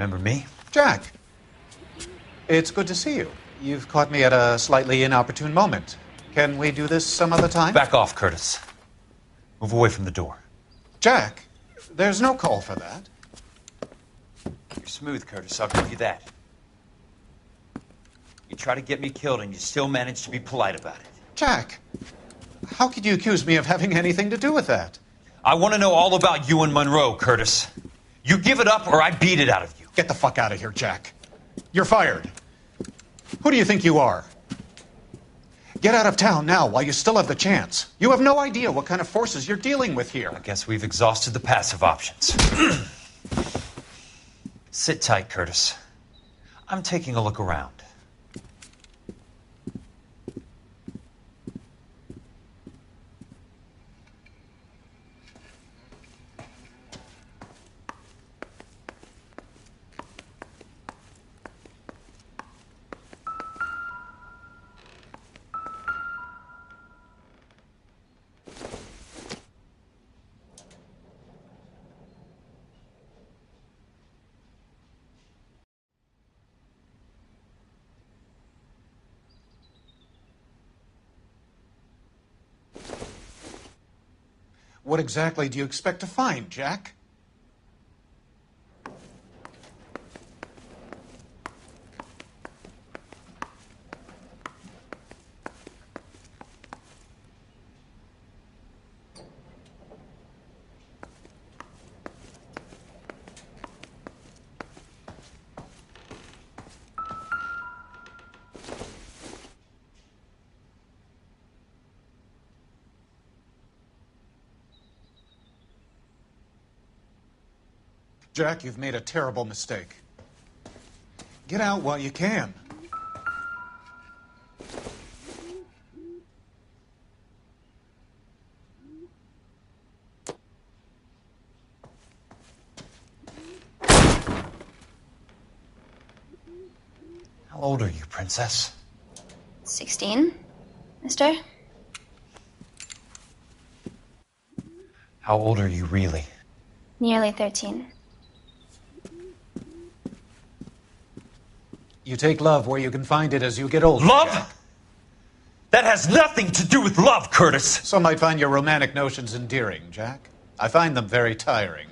Remember me? Jack, it's good to see you. You've caught me at a slightly inopportune moment. Can we do this some other time? Back off, Curtis. Move away from the door. Jack, there's no call for that. You're smooth, Curtis, I'll give you that. You try to get me killed and you still manage to be polite about it. Jack, how could you accuse me of having anything to do with that? I want to know all about you and Monroe, Curtis. You give it up or I beat it out of you. Get the fuck out of here, Jack. You're fired. Who do you think you are? Get out of town now while you still have the chance. You have no idea what kind of forces you're dealing with here. I guess we've exhausted the passive options. Sit tight, Curtis. I'm taking a look around. What exactly do you expect to find, Jack? Jack, you've made a terrible mistake. Get out while you can. How old are you, Princess? 16, mister? How old are you really? Nearly 13. You take love where you can find it as you get older, Love? Jack. That has nothing to do with love, Curtis. Some might find your romantic notions endearing, Jack. I find them very tiring.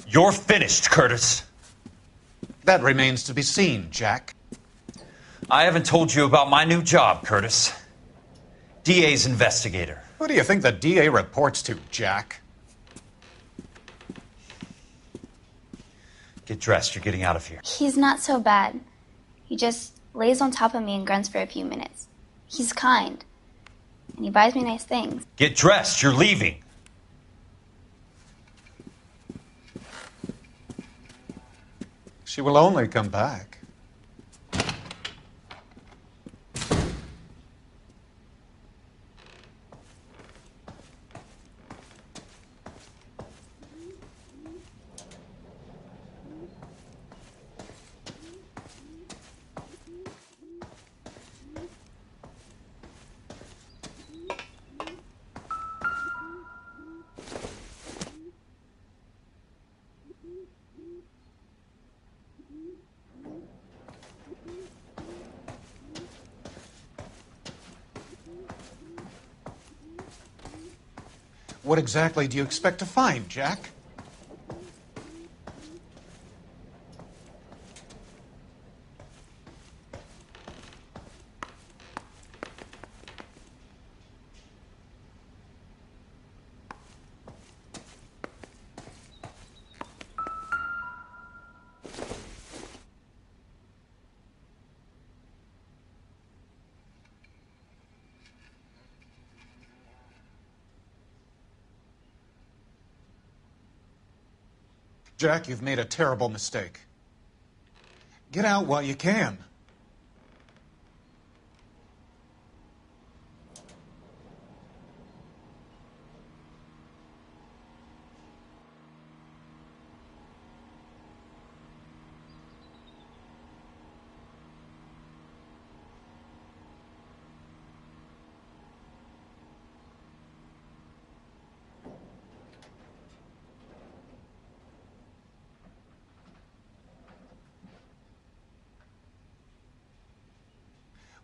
You're finished, Curtis. That remains to be seen, Jack. I haven't told you about my new job, Curtis. DA's investigator. Who do you think the DA reports to, Jack? Get dressed, you're getting out of here. He's not so bad. He just lays on top of me and grunts for a few minutes. He's kind. And he buys me nice things. Get dressed, you're leaving. She will only come back. What exactly do you expect to find, Jack? Jack, you've made a terrible mistake. Get out while you can.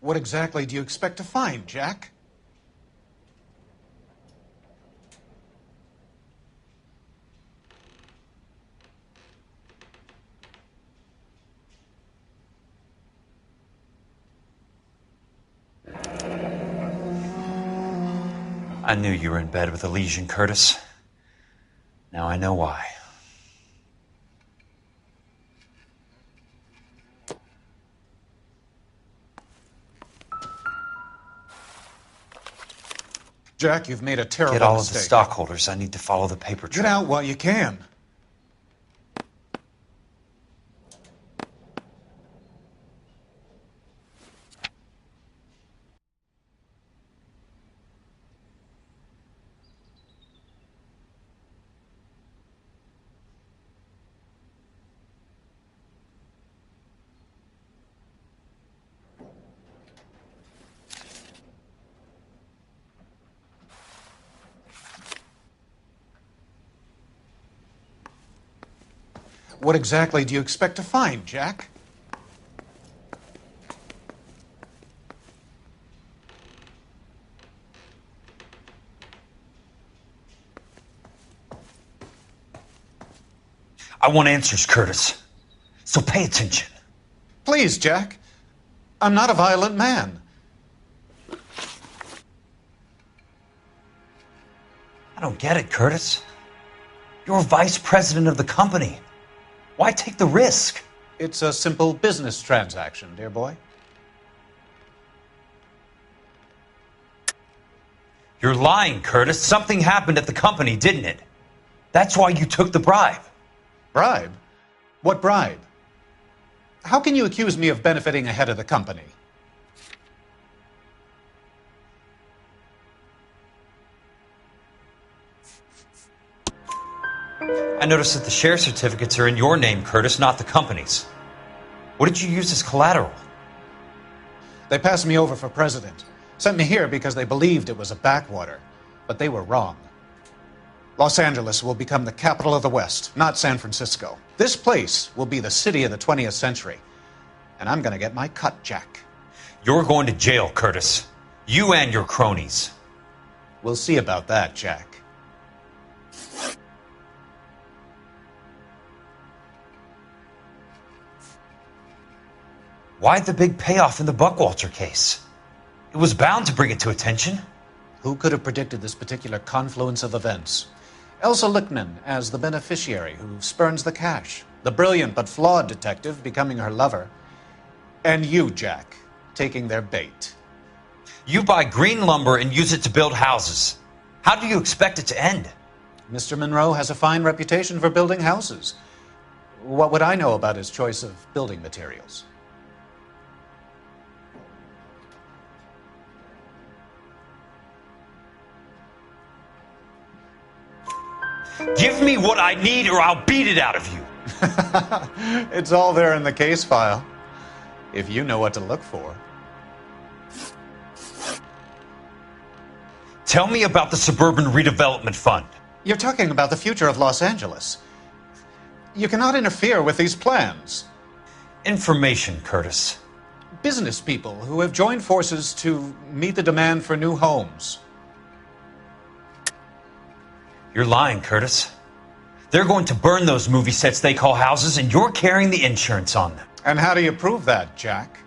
What exactly do you expect to find, Jack? I knew you were in bed with a lesion, Curtis. Now I know why. Jack, you've made a terrible Get all mistake. of the stockholders. I need to follow the paper trail. Get out while you can. What exactly do you expect to find, Jack? I want answers, Curtis. So pay attention. Please, Jack. I'm not a violent man. I don't get it, Curtis. You're vice president of the company. Why take the risk? It's a simple business transaction, dear boy. You're lying, Curtis. Something happened at the company, didn't it? That's why you took the bribe. Bribe? What bribe? How can you accuse me of benefiting ahead of the company? I noticed that the share certificates are in your name, Curtis, not the company's. What did you use as collateral? They passed me over for president. Sent me here because they believed it was a backwater. But they were wrong. Los Angeles will become the capital of the West, not San Francisco. This place will be the city of the 20th century. And I'm going to get my cut, Jack. You're going to jail, Curtis. You and your cronies. We'll see about that, Jack. Why the big payoff in the Buckwalter case? It was bound to bring it to attention. Who could have predicted this particular confluence of events? Elsa Lichtman as the beneficiary who spurns the cash. The brilliant but flawed detective becoming her lover. And you, Jack, taking their bait. You buy green lumber and use it to build houses. How do you expect it to end? Mr. Monroe has a fine reputation for building houses. What would I know about his choice of building materials? Give me what I need or I'll beat it out of you. It's all there in the case file, if you know what to look for. Tell me about the Suburban Redevelopment Fund. You're talking about the future of Los Angeles. You cannot interfere with these plans. Information, Curtis. Business people who have joined forces to meet the demand for new homes. You're lying, Curtis. They're going to burn those movie sets they call houses, and you're carrying the insurance on them. And how do you prove that, Jack?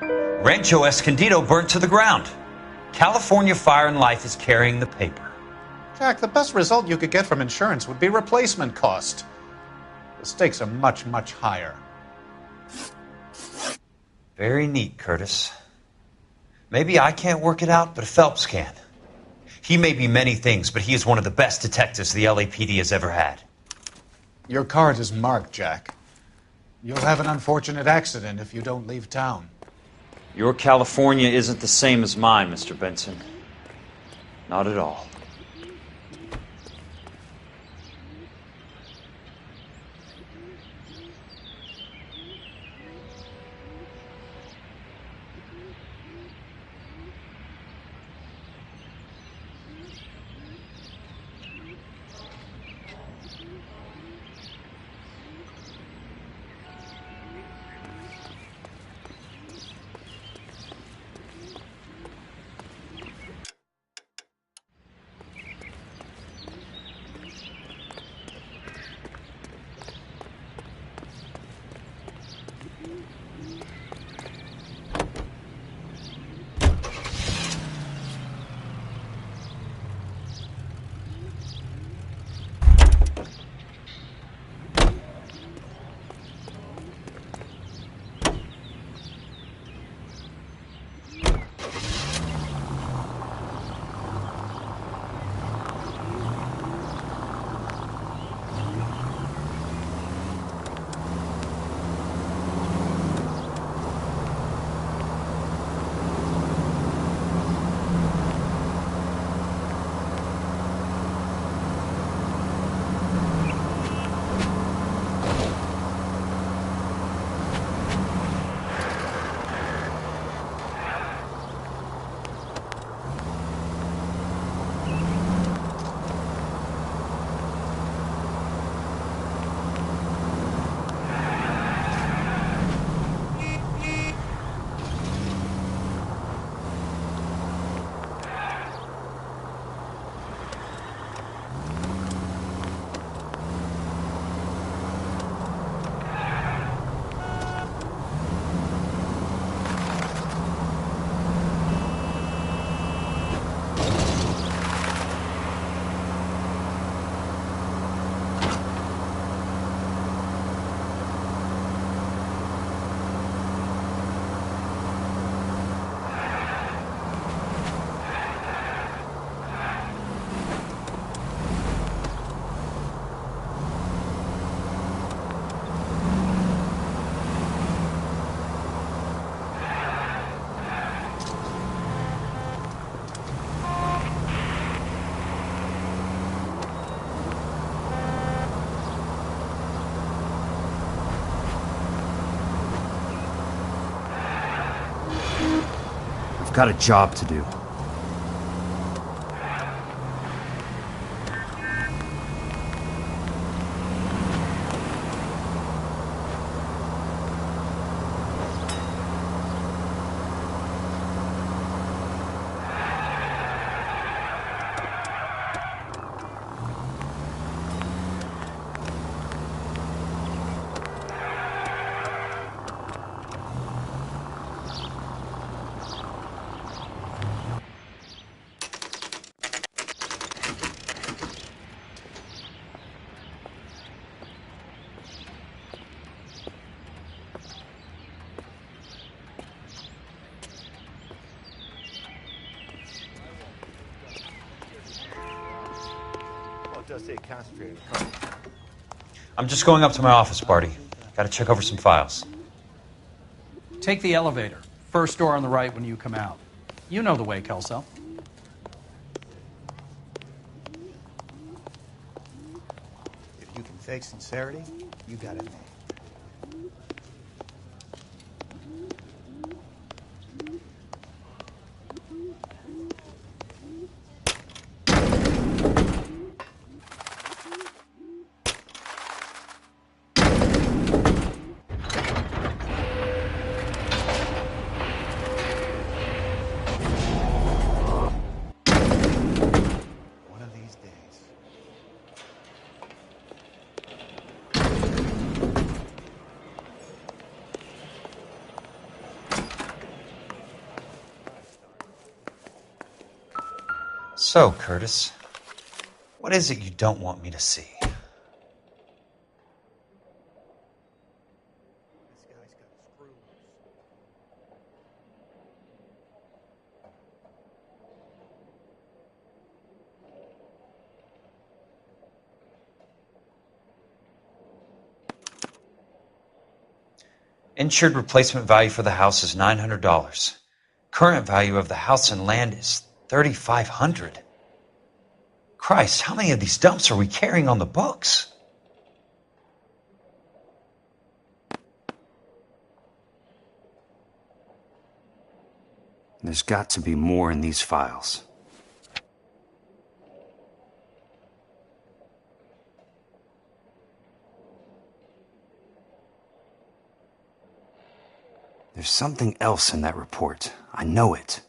Rancho Escondido burnt to the ground. California Fire and Life is carrying the paper. Jack, the best result you could get from insurance would be replacement cost. The stakes are much, much higher. Very neat, Curtis. Maybe I can't work it out, but Phelps can. He may be many things, but he is one of the best detectives the LAPD has ever had. Your card is marked, Jack. You'll have an unfortunate accident if you don't leave town. Your California isn't the same as mine, Mr. Benson. Not at all. got a job to do. I'm just going up to my office, Barty. Gotta check over some files. Take the elevator. First door on the right when you come out. You know the way, Kelso. If you can fake sincerity, you got it made. So, Curtis, what is it you don't want me to see? Insured replacement value for the house is $900. Current value of the house and land is $3,500. Christ, how many of these dumps are we carrying on the books? There's got to be more in these files. There's something else in that report. I know it.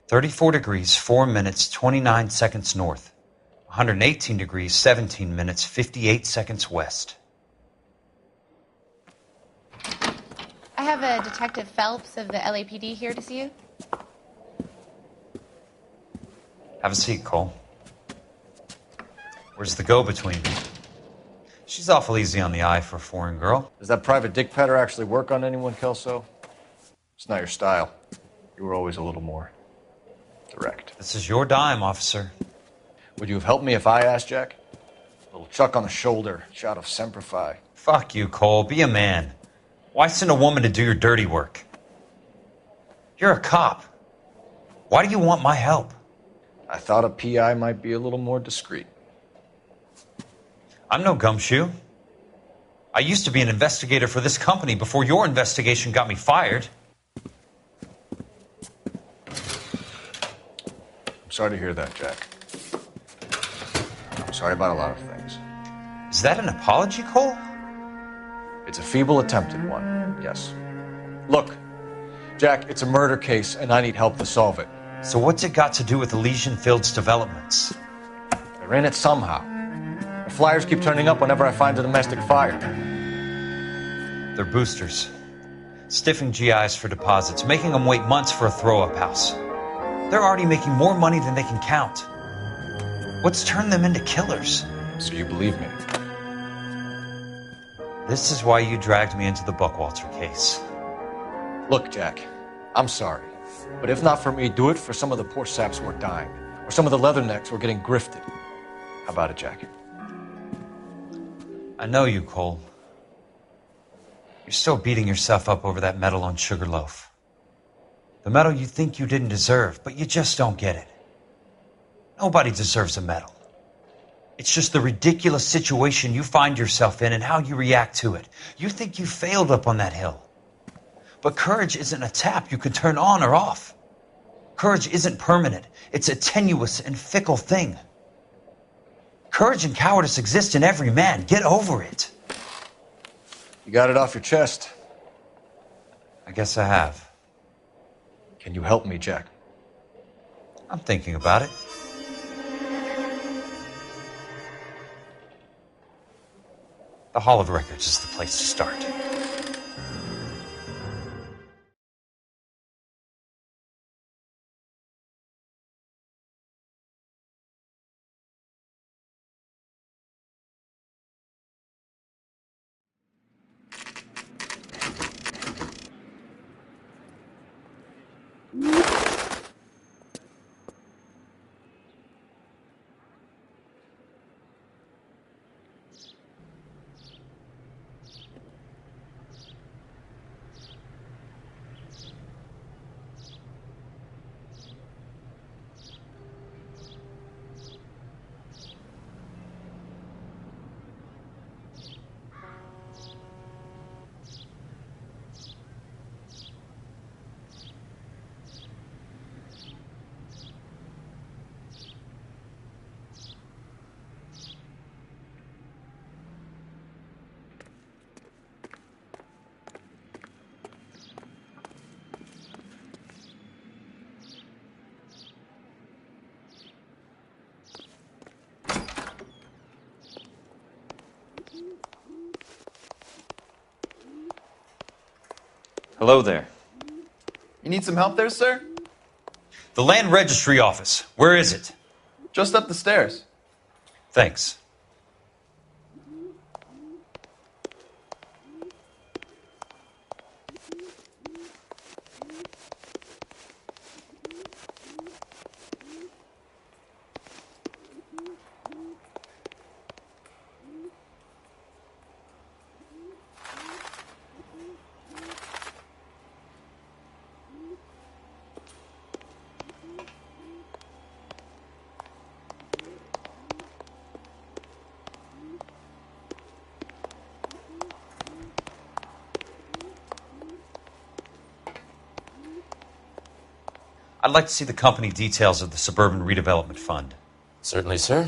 "34 degrees, 4 minutes, 29 seconds north. 118 degrees, 17 minutes, 58 seconds west." I have a Detective Phelps of the LAPD here to see you. Have a seat, Cole. Where's the go-between? She's awful easy on the eye for a foreign girl. Does that private dick petter actually work on anyone, Kelso? It's not your style. You were always a little more direct. This is your dime, officer. Would you have helped me if I asked, Jack? A little chuck on the shoulder, shot of Semper Fi. Fuck you, Cole. Be a man. Why send a woman to do your dirty work? You're a cop. Why do you want my help? I thought a PI might be a little more discreet. I'm no gumshoe. I used to be an investigator for this company before your investigation got me fired. I'm sorry to hear that, Jack. I'm sorry about a lot of things. Is that an apology, Cole? It's a feeble attempted one, yes. Look, Jack, it's a murder case, and I need help to solve it. So what's it got to do with Elysian Fields developments? They're in it somehow. The flyers keep turning up whenever I find a domestic fire. They're boosters. Stiffing GIs for deposits, making them wait months for a throw-up house. They're already making more money than they can count. What's turned them into killers? So you believe me? This is why you dragged me into the Buckwalter case. Look, Jack, I'm sorry. But if not for me, do it for some of the poor saps who are dying. Or some of the leathernecks who are getting grifted. How about it, Jack? I know you, Cole. You're still beating yourself up over that medal on Sugarloaf. The medal you think you didn't deserve, but you just don't get it. Nobody deserves a medal. It's just the ridiculous situation you find yourself in and how you react to it. You think you failed up on that hill. But courage isn't a tap you can turn on or off. Courage isn't permanent. It's a tenuous and fickle thing. Courage and cowardice exist in every man. Get over it. You got it off your chest. I guess I have. Can you help me, Jack? I'm thinking about it. The Hall of Records is the place to start. Hello there. You need some help there, sir? The Land Registry Office. Where is it? Just up the stairs. Thanks. I'd like to see the company details of the Suburban Redevelopment Fund. Certainly, sir.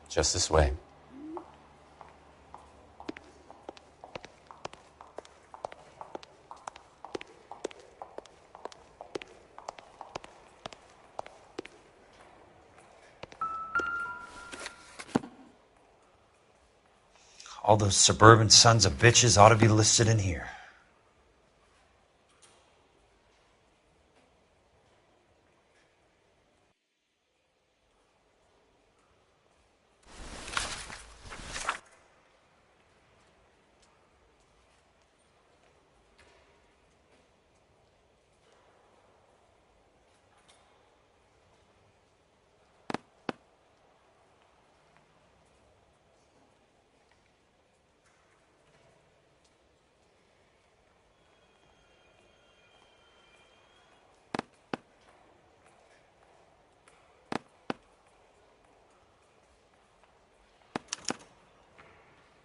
Just this way. All those suburban sons of bitches ought to be listed in here.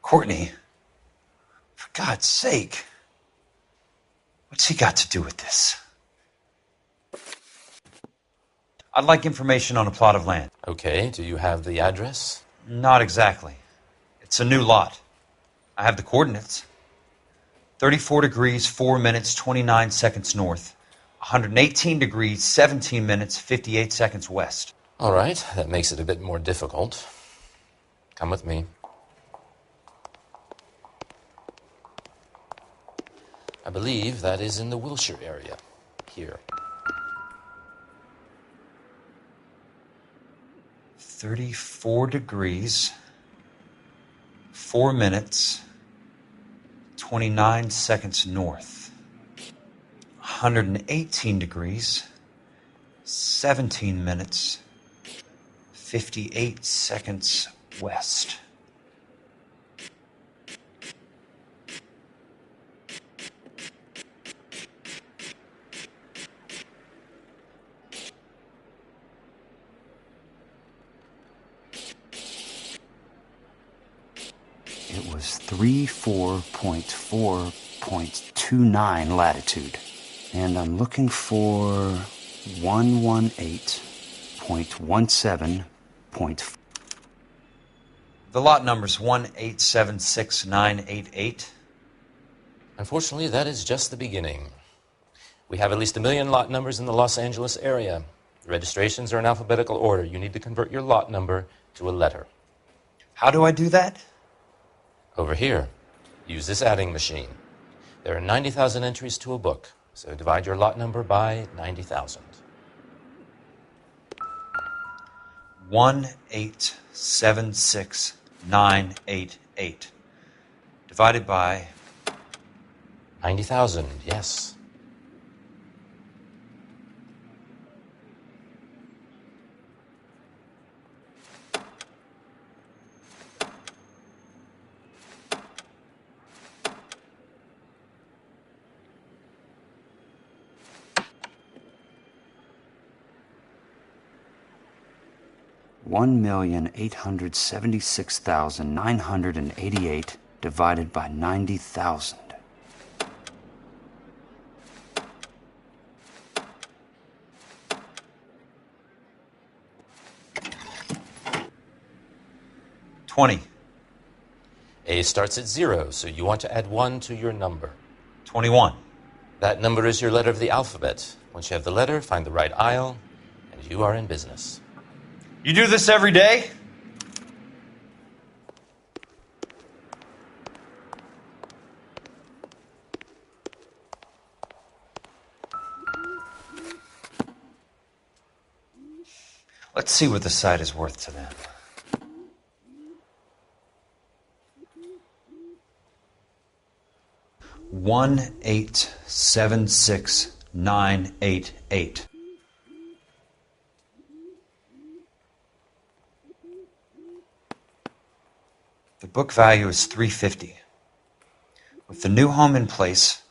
Courtney, for God's sake, what's he got to do with this? I'd like information on a plot of land. Okay, do you have the address? Not exactly. It's a new lot. I have the coordinates. 34 degrees, 4 minutes, 29 seconds north. 118 degrees, 17 minutes, 58 seconds west. All right, that makes it a bit more difficult. Come with me. I believe that is in the Wilshire area. Here. 34 degrees, 4 minutes, 29 seconds north. 118 degrees, 17 minutes, 58 seconds west. It was 34.4.29 latitude. And I'm looking for 118.17. The lot number's 1876988. Unfortunately, that is just the beginning. We have at least 1 million lot numbers in the Los Angeles area. The registrations are in alphabetical order. You need to convert your lot number to a letter. How do I do that? Over here, use this adding machine. There are 90,000 entries to a book, so divide your lot number by 90,000. 1876988 divided by 90,000, yes. $1,876,988 divided by 90,000. $20. A starts at 0, so you want to add 1 to your number. 21. That number is your letter of the alphabet. Once you have the letter, find the right aisle, and you are in business. You do this every day? Let's see what the site is worth to them. $1,876,988. The book value is $350. With the new home in place,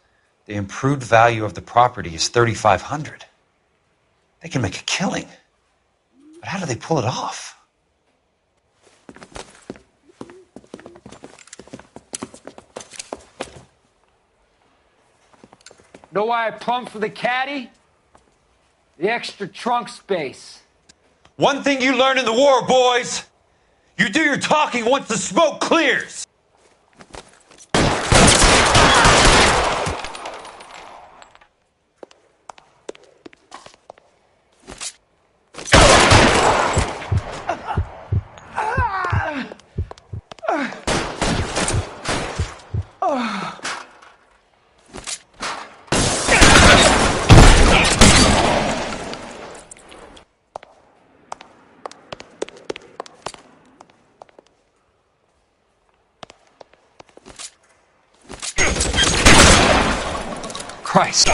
the improved value of the property is $3,500. They can make a killing. But how do they pull it off? Know why I plumbed for the caddy? The extra trunk space. One thing you learn in the war, boys. You do your talking once the smoke clears. Christ.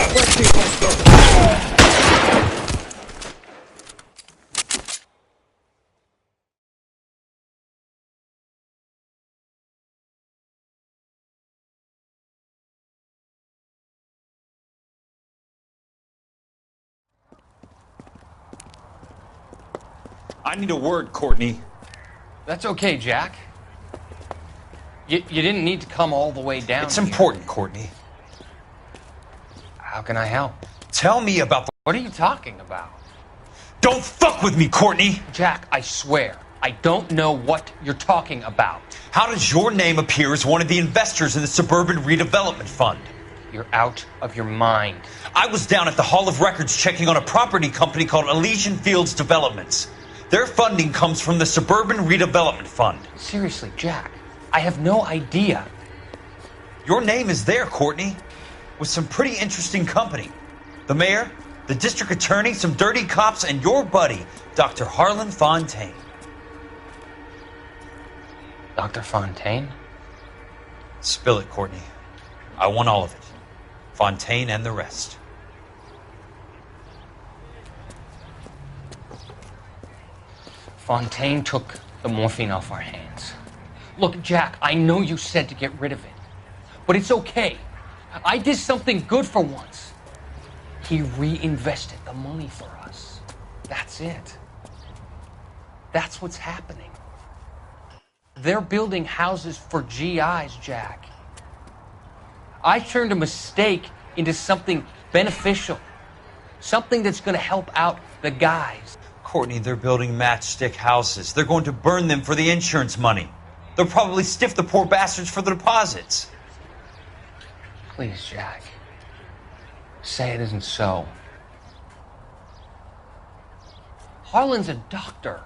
I need a word, Courtney. That's okay, Jack. You didn't need to come all the way down. It's important, Courtney. How can I help? Tell me about the... What are you talking about? Don't fuck with me, Courtney! Jack, I swear. I don't know what you're talking about. How does your name appear as one of the investors in the Suburban Redevelopment Fund? You're out of your mind. I was down at the Hall of Records checking on a property company called Elysian Fields Developments. Their funding comes from the Suburban Redevelopment Fund. Seriously, Jack, I have no idea. Your name is there, Courtney, with some pretty interesting company. The mayor, the district attorney, some dirty cops, and your buddy, Dr. Harlan Fontaine. Dr. Fontaine? Spill it, Courtney. I want all of it. Fontaine and the rest. Fontaine took the morphine off our hands. Look, Jack, I know you said to get rid of it, but it's okay. I did something good for once. He reinvested the money for us. That's it. That's what's happening. They're building houses for GIs, Jack. I turned a mistake into something beneficial. Something that's going to help out the guys. Courtney, they're building matchstick houses. They're going to burn them for the insurance money. They'll probably stiff the poor bastards for the deposits. Please, Jack. Say it isn't so. Harlan's a doctor.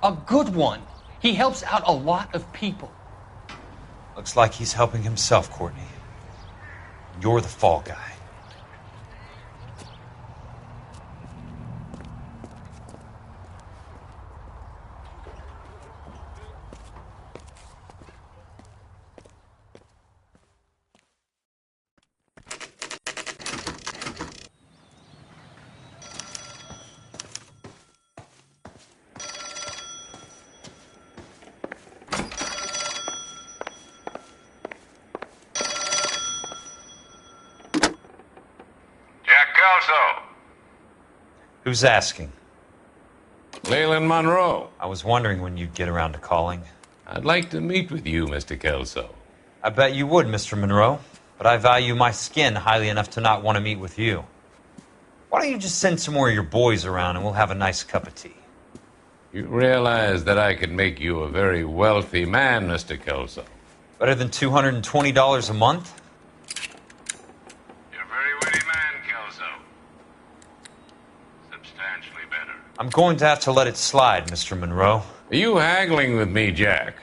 A good one. He helps out a lot of people. Looks like he's helping himself, Courtney. You're the fall guy. Who's asking? Leland Monroe. I was wondering when you'd get around to calling. I'd like to meet with you, Mr. Kelso. I bet you would, Mr. Monroe. But I value my skin highly enough to not want to meet with you. Why don't you just send some more of your boys around and we'll have a nice cup of tea? You realize that I could make you a very wealthy man, Mr. Kelso. Better than $220 a month? You're a very witty man, Kelso. Substantially better. I'm going to have to let it slide, Mr. Monroe. Are you haggling with me, Jack?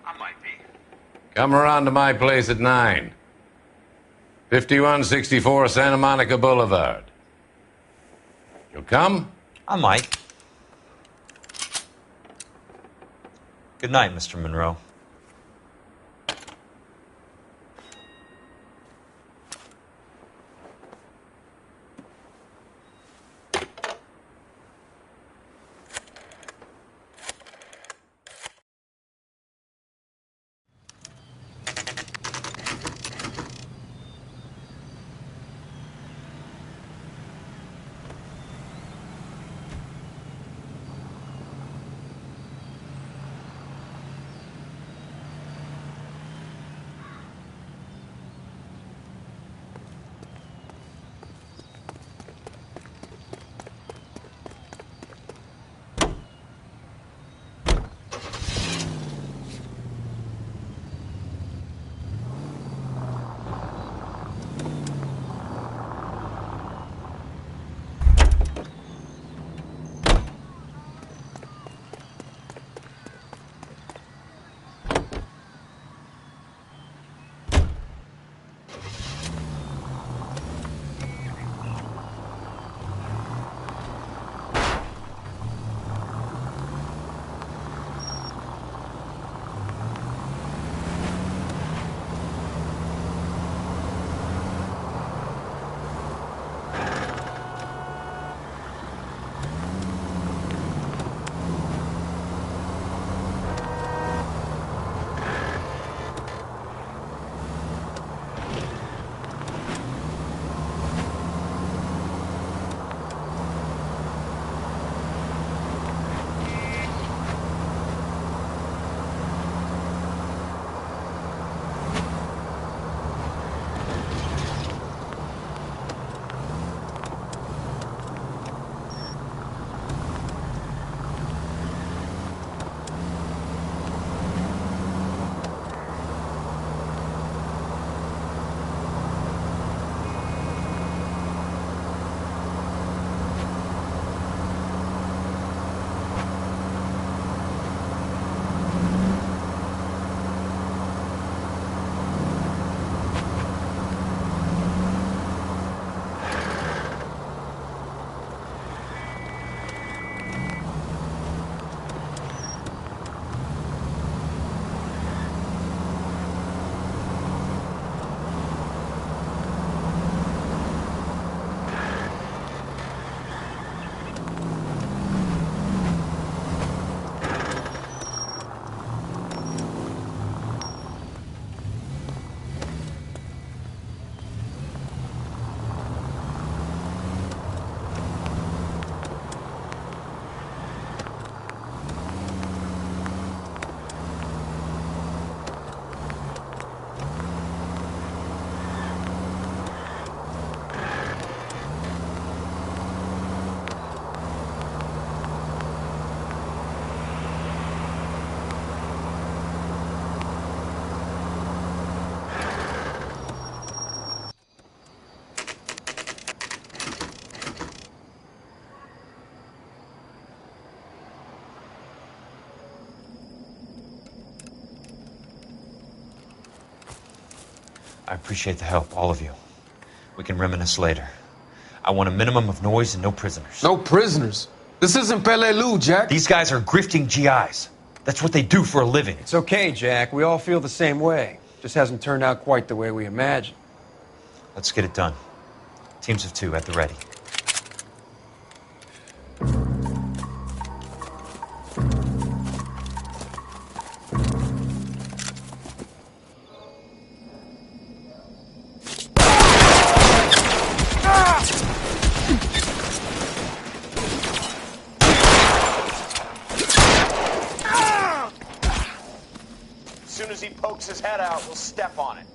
I might be. Come around to my place at 9. 5164 Santa Monica Boulevard. You'll come? I might. Good night, Mr. Monroe. I appreciate the help, all of you. We can reminisce later. I want a minimum of noise and no prisoners. No prisoners? This isn't Peleliu, Jack. These guys are grifting GIs. That's what they do for a living. It's okay, Jack. We all feel the same way. Just hasn't turned out quite the way we imagined. Let's get it done. Teams of 2 at the ready. As soon as he pokes his head out, we'll step on it.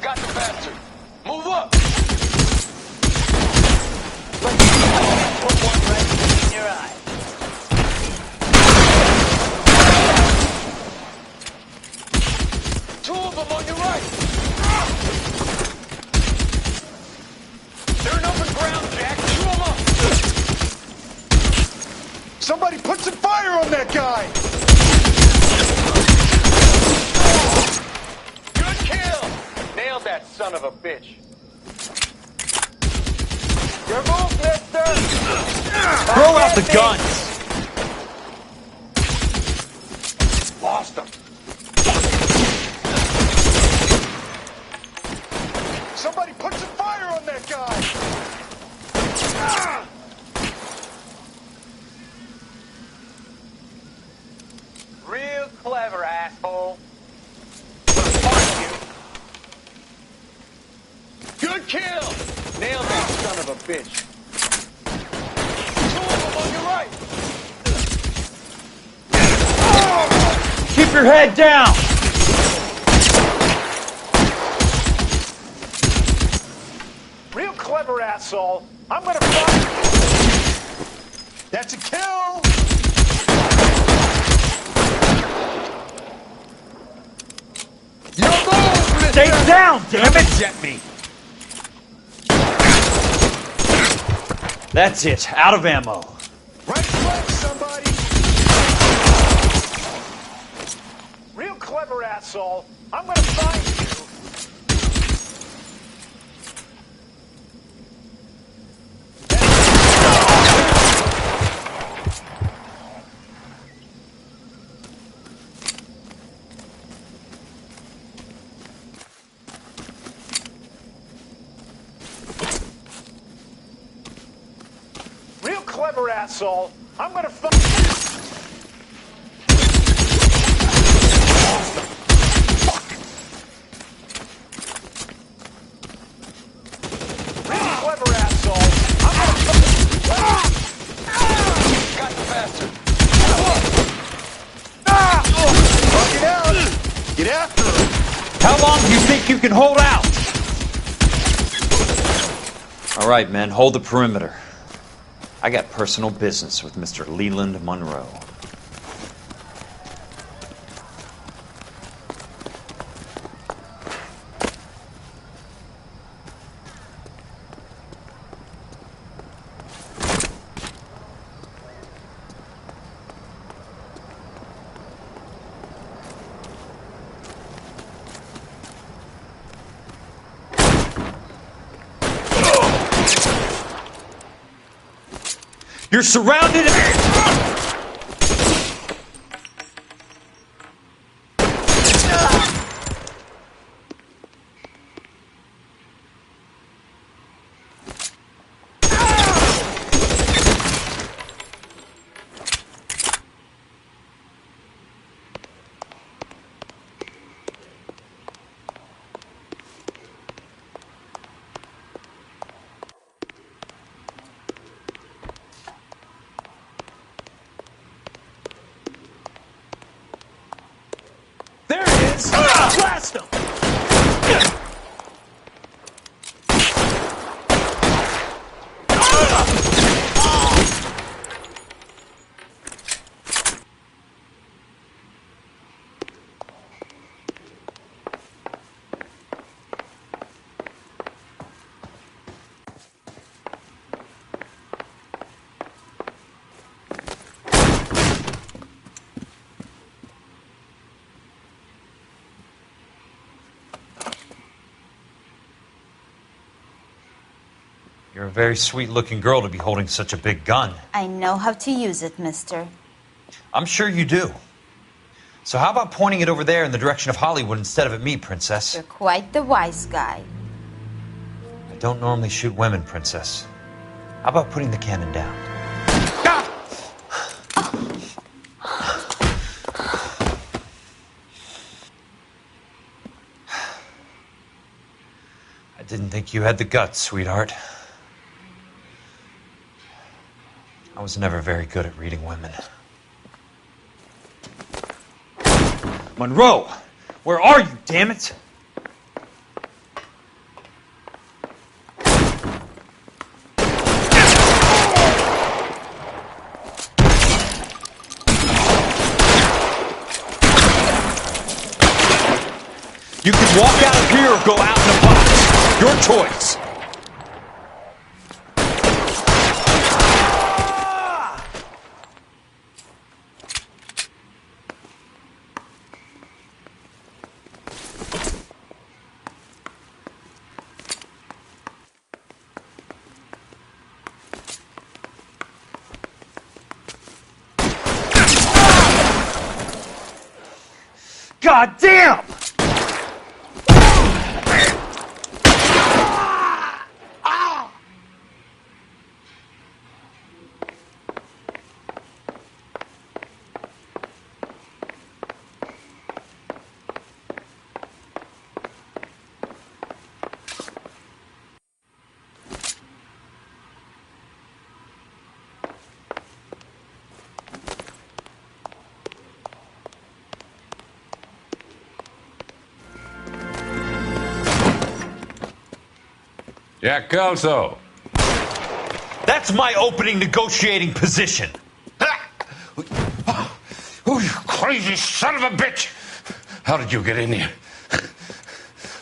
Got the bastard. Move up. Put one right in your eye. Two of them on your right. They're in open ground, Jack. Chew them up. Somebody put some fire on that guy! Good kill. Nailed that son of a bitch. Your move, mister. Throw out the guns. Lost him. Somebody put some fire on that guy! Real clever, asshole. Fuck you. Good kill. Nailed that son of a bitch. Two of them on your right. Keep your head down. Real clever, asshole. I'm gonna fuck. That's a kill! Your move, mister. Stay down, damn it! Jet me. That's it. Out of ammo. Right flank, somebody! Real clever, asshole. I'm gonna find you. Real clever, asshole. I'm gonna find Real clever, asshole. I'm gonna got the bastard. Fuck it out! Get after him! How long do you think you can hold out? All right, men, hold the perimeter. I got personal business with Mr. Leland Monroe. You're surrounded. You're a very sweet-looking girl to be holding such a big gun. I know how to use it, mister. I'm sure you do. So how about pointing it over there in the direction of Hollywood instead of at me, Princess? You're quite the wise guy. I don't normally shoot women, Princess. How about putting the cannon down? I didn't think you had the guts, sweetheart. I was never very good at reading women. Monroe! Where are you, damn it? You can walk out of here or go out in a box. Your choice. God damn! Jack Kelso. That's my opening negotiating position. Oh, you crazy son of a bitch! How did you get in here?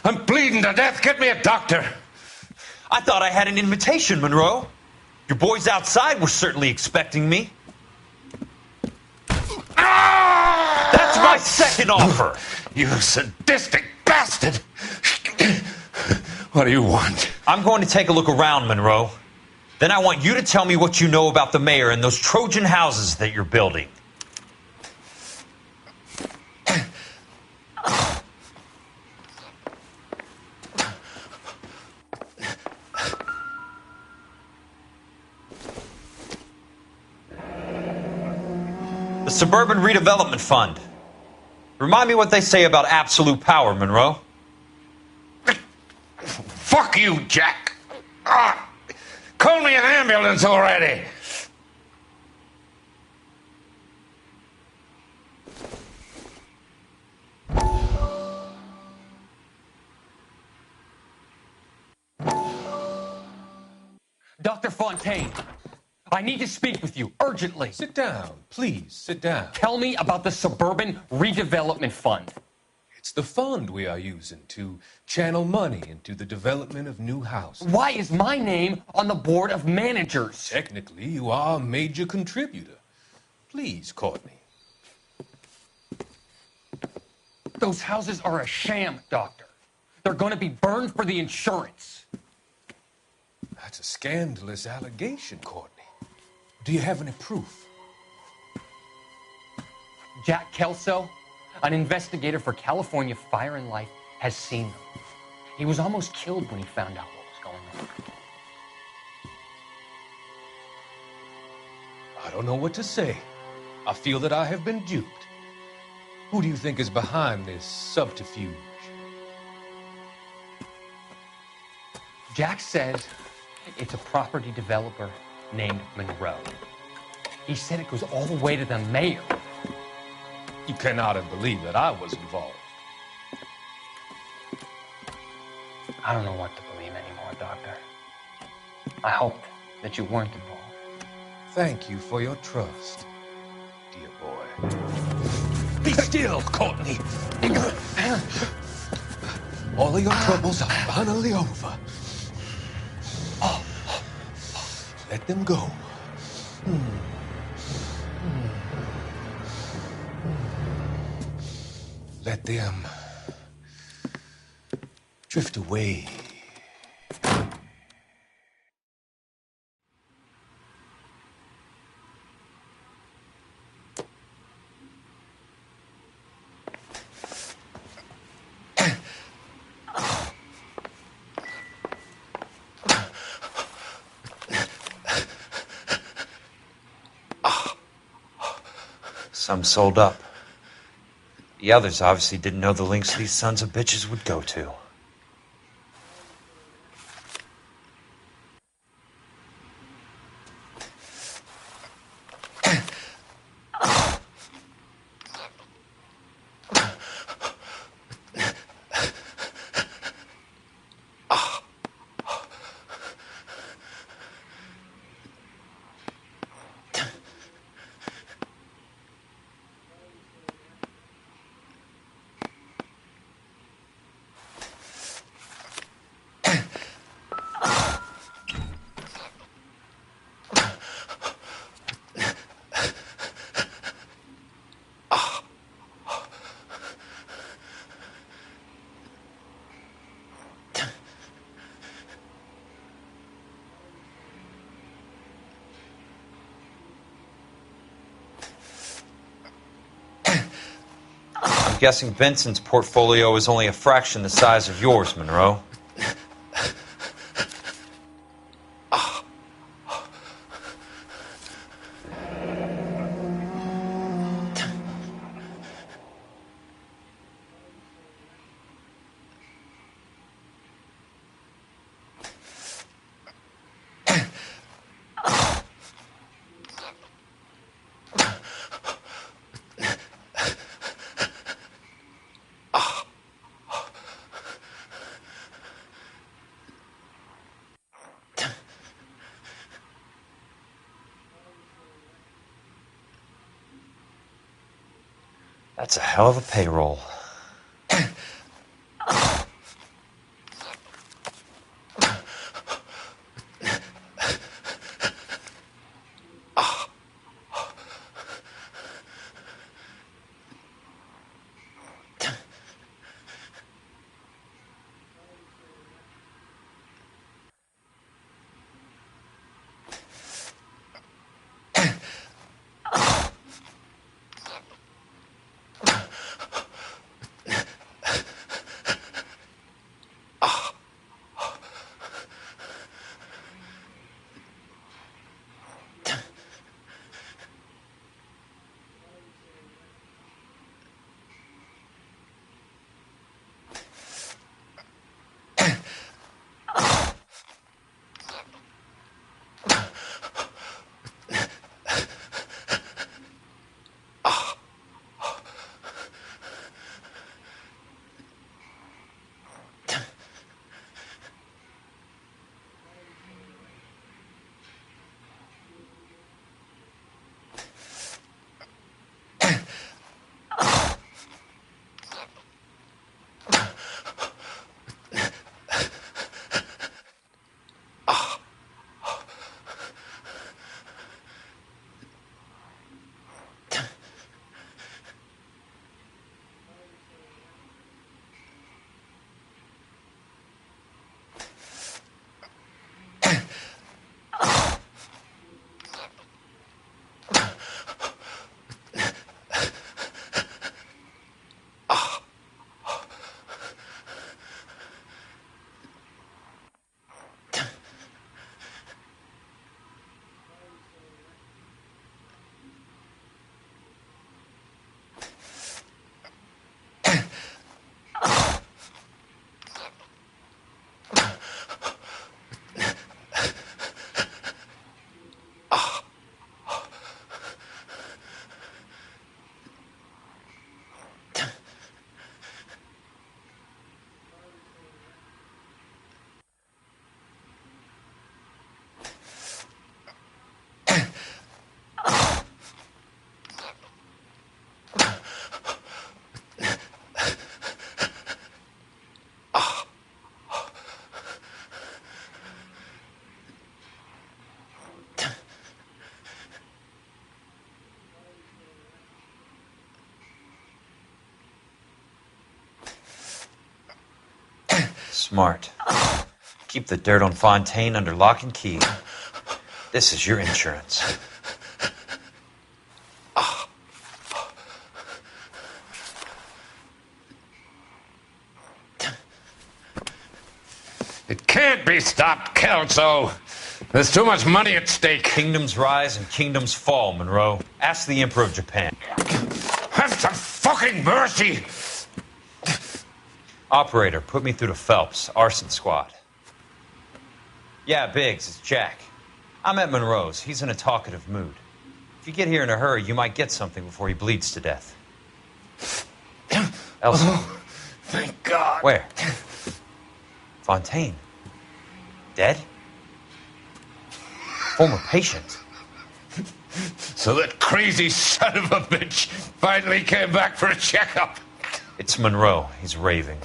I'm bleeding to death. Get me a doctor. I thought I had an invitation, Monroe. Your boys outside were certainly expecting me. That's my second offer. You sadistic bastard. What do you want? I'm going to take a look around, Monroe. Then I want you to tell me what you know about the mayor and those Trojan houses that you're building. The Suburban Redevelopment Fund. Remind me what they say about absolute power, Monroe. Fuck you, Jack. Call me an ambulance already. Dr. Fontaine, I need to speak with you urgently. Sit down, please, sit down. Tell me about the Suburban Redevelopment Fund. It's the fund we are using to channel money into the development of new houses. Why is my name on the board of managers? Technically, you are a major contributor. Please, Courtney. Those houses are a sham, Doctor. They're going to be burned for the insurance. That's a scandalous allegation, Courtney. Do you have any proof? Jack Kelso, an investigator for California Fire and Life, has seen them. He was almost killed when he found out what was going on. I don't know what to say. I feel that I have been duped. Who do you think is behind this subterfuge? Jack says it's a property developer named Monroe. He said it goes all the way to the mayor. You cannot have believed that I was involved. I don't know what to believe anymore, Doctor. I hoped that you weren't involved. Thank you for your trust, dear boy. Be still, Courtney. All of your troubles are finally over. Let them go. Let them drift away. Some sold up. The others obviously didn't know the lengths these sons of bitches would go to. I'm guessing Benson's portfolio is only a fraction the size of yours, Monroe. That's a hell of a payroll. Smart. Keep the dirt on Fontaine under lock and key. This is your insurance. It can't be stopped, Kelso. There's too much money at stake. Kingdoms rise and kingdoms fall, Monroe. Ask the Emperor of Japan. Have some fucking mercy! Operator, put me through to Phelps, arson squad. Yeah, Biggs, it's Jack. I'm at Monroe's. He's in a talkative mood. If you get here in a hurry, you might get something before he bleeds to death. Elsa. Oh, thank God. Where? Fontaine. Dead? Former patient. So that crazy son of a bitch finally came back for a checkup. It's Monroe. He's raving.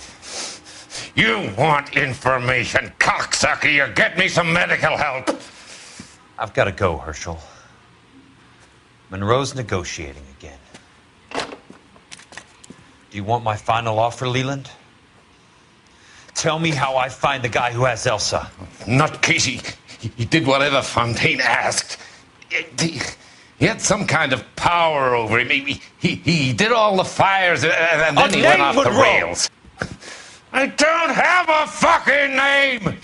You want information, cocksucker. You get me some medical help. I've got to go, Herschel. Monroe's negotiating again. Do you want my final offer, Leland? Tell me how I find the guy who has Elsa. Not Casey. He did whatever Fontaine asked. He had some kind of power over him. He did all the fires, and then he went off the rails. I don't have a fucking name!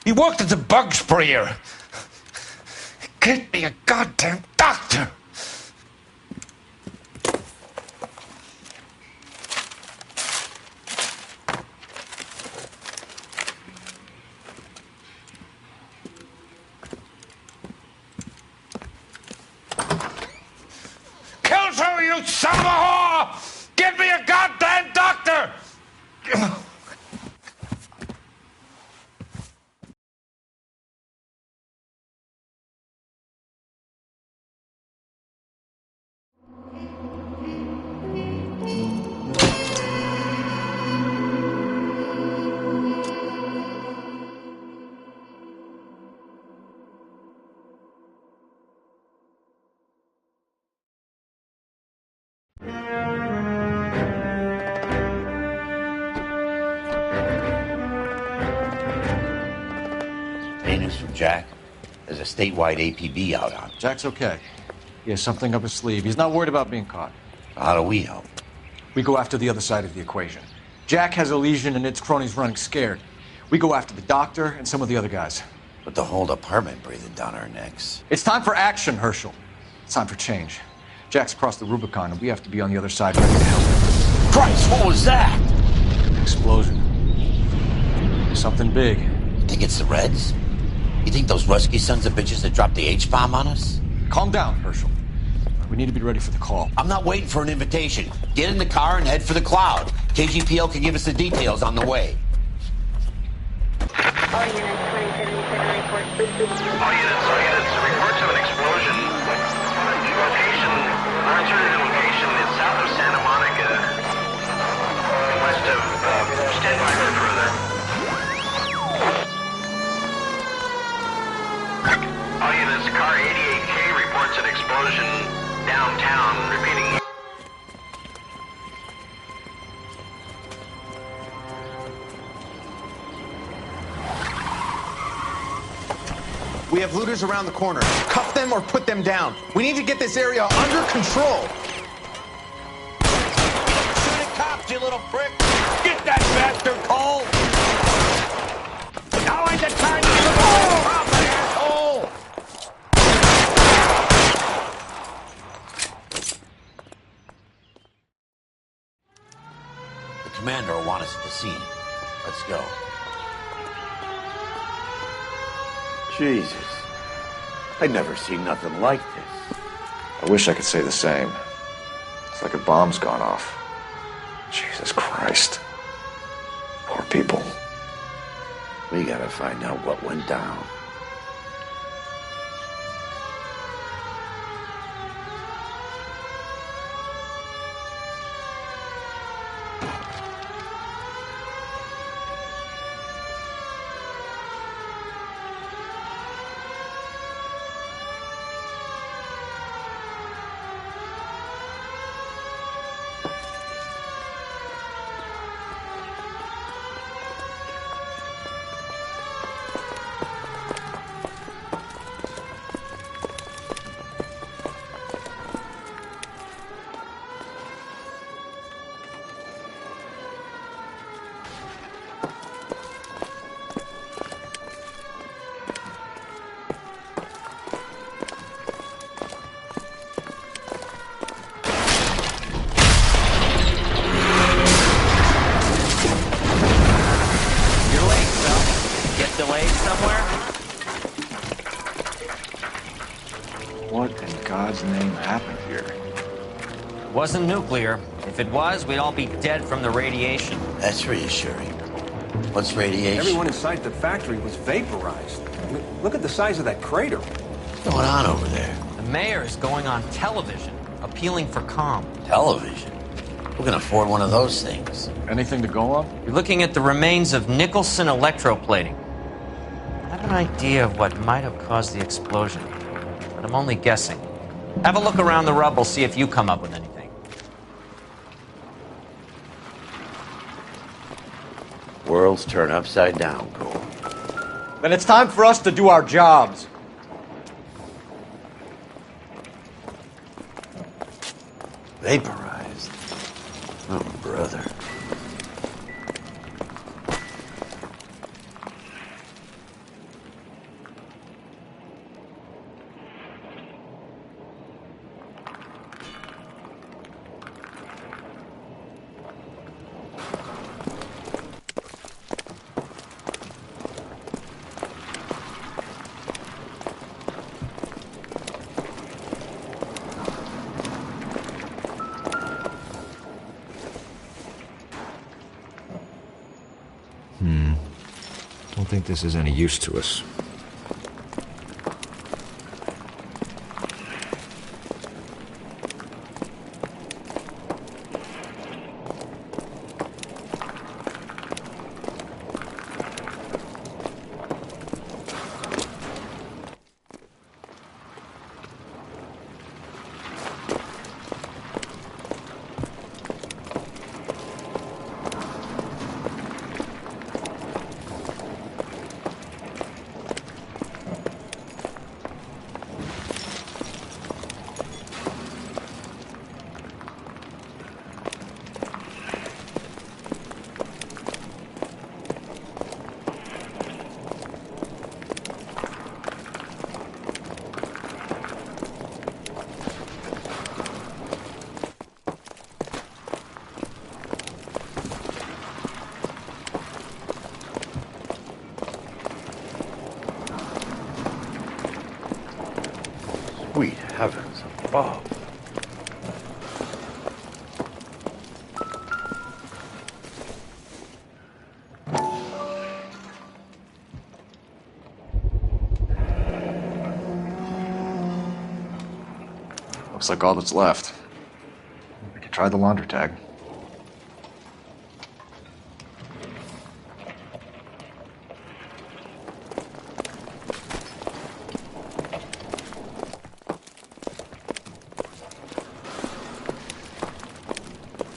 He worked as a bug sprayer. Get me a goddamn doctor! Kelso, you son of a whore! Get me a goddamn doctor! From Jack. There's a statewide APB out on. Jack's okay. He has something up his sleeve. He's not worried about being caught. How do we help? We go after the other side of the equation. Jack has a legion and its cronies running scared. We go after the doctor and some of the other guys. But the whole department breathing down our necks. It's time for action, Herschel. It's time for change. Jack's crossed the Rubicon and we have to be on the other side ready to help him. Christ, what was that? An explosion. Something big. You think it's the Reds? You think those Rusky sons of bitches that dropped the H-bomb on us? Calm down, Herschel. We need to be ready for the call. I'm not waiting for an invitation. Get in the car and head for the cloud. KGPL can give us the details on the way. All units, 27 report. All units, reports of an explosion. Location, uncertain location is south of Santa Monica, west of, stand by for further. All units, car 88K reports an explosion downtown. Repeating. We have looters around the corner. Cuff them or put them down. We need to get this area under control. Shoot at cops, you little prick! Get that bastard, Cole! Now ain't the time to give a problem, asshole! The commander will want us at the scene. Let's go. Jesus. I'd never seen nothing like this. I wish I could say the same. It's like a bomb's gone off. Jesus Christ. Poor people. We gotta find out what went down. What in God's name happened here? It wasn't nuclear. If it was, we'd all be dead from the radiation. That's reassuring. What's radiation? Everyone inside the factory was vaporized. I mean, look at the size of that crater. What's going on over there? The mayor is going on television, appealing for calm. Television? Who can afford one of those things? Anything to go on? You're looking at the remains of Nicholson electroplating. I have an idea of what might have caused the explosion, but I'm only guessing. Have a look around the rubble, see if you come up with anything. Worlds turn upside down, Cole. Then it's time for us to do our jobs. Vaporized. Oh, brother. Don't think this is any use to us. Sweet heavens above. Looks like all that's left. We could try the laundry tag.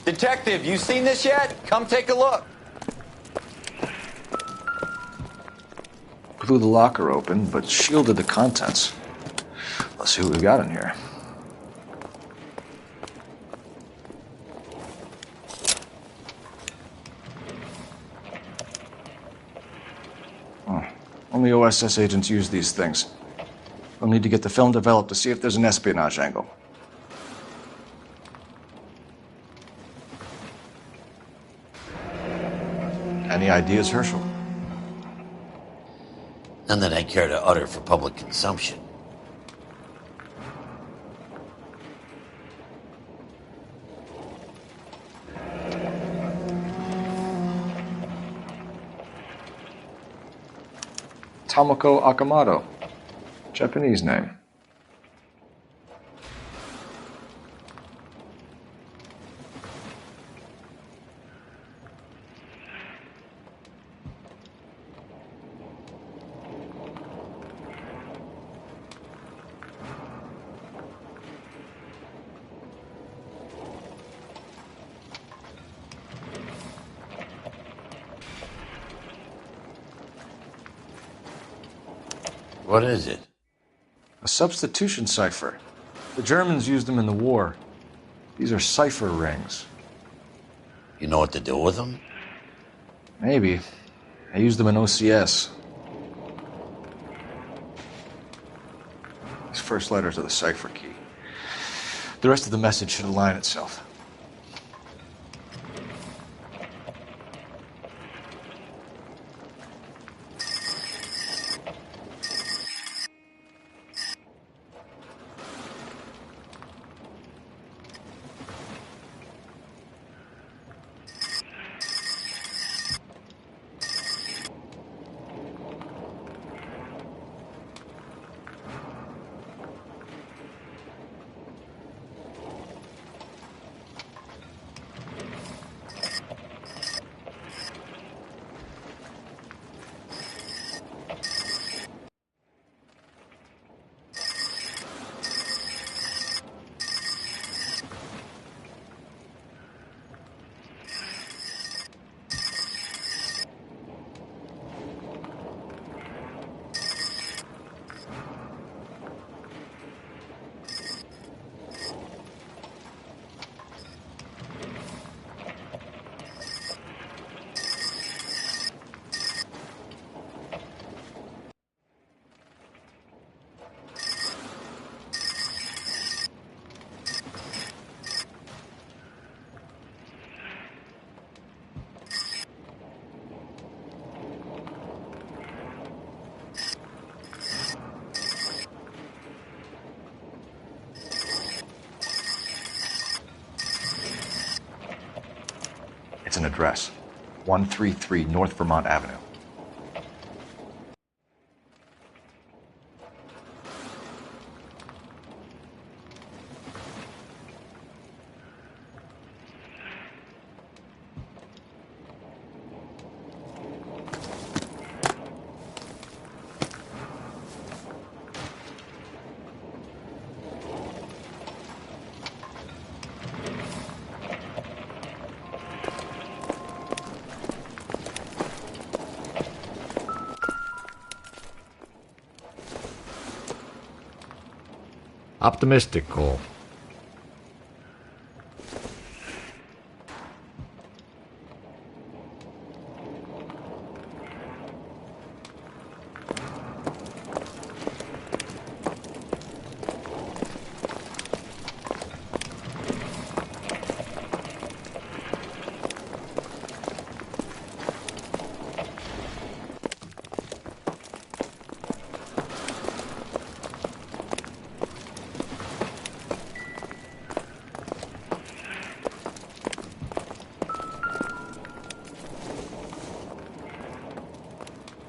Detective, you seen this yet? Come take a look. Blew the locker open, but shielded the contents. Let's see what we got in here. Oh, only OSS agents use these things. We'll need to get the film developed to see if there's an espionage angle. Any ideas, Herschel? None that I care to utter for public consumption. Tomoko Akamoto. Japanese name. What is it? A substitution cipher. The Germans used them in the war. These are cipher rings. You know what to do with them? Maybe. I used them in OCS. These first letters are the cipher key. The rest of the message should align itself. an address. 133 North Vermont Avenue. Optimistic, Cole.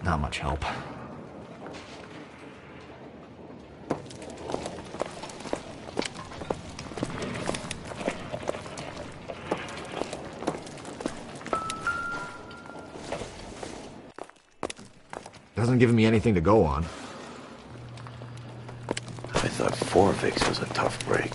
Not much help. Doesn't give me anything to go on. I thought Forvix was a tough break.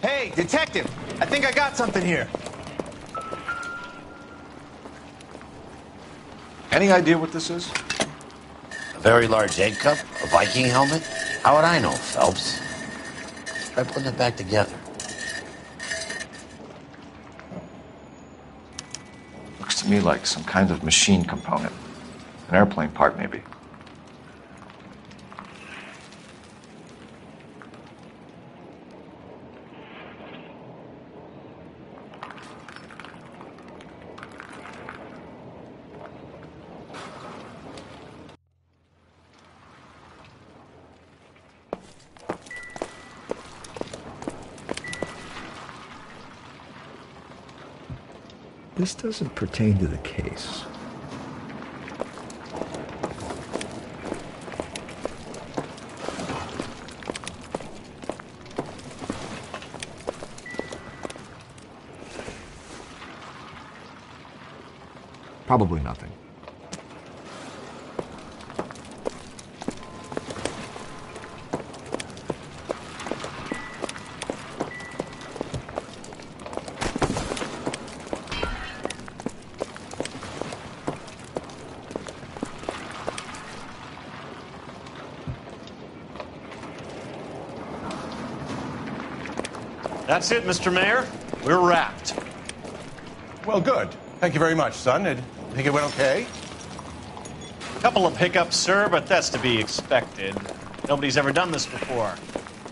Hey, detective! I think I got something here. Any idea what this is? A very large egg cup? A Viking helmet? How would I know, Phelps? Try putting it back together. Looks to me like some kind of machine component. An airplane part, maybe. This doesn't pertain to the case. Probably nothing. That's it, Mr. Mayor. We're wrapped. Well, good. Thank you very much, son. I think it went okay. Couple of hiccups, sir, but that's to be expected. Nobody's ever done this before.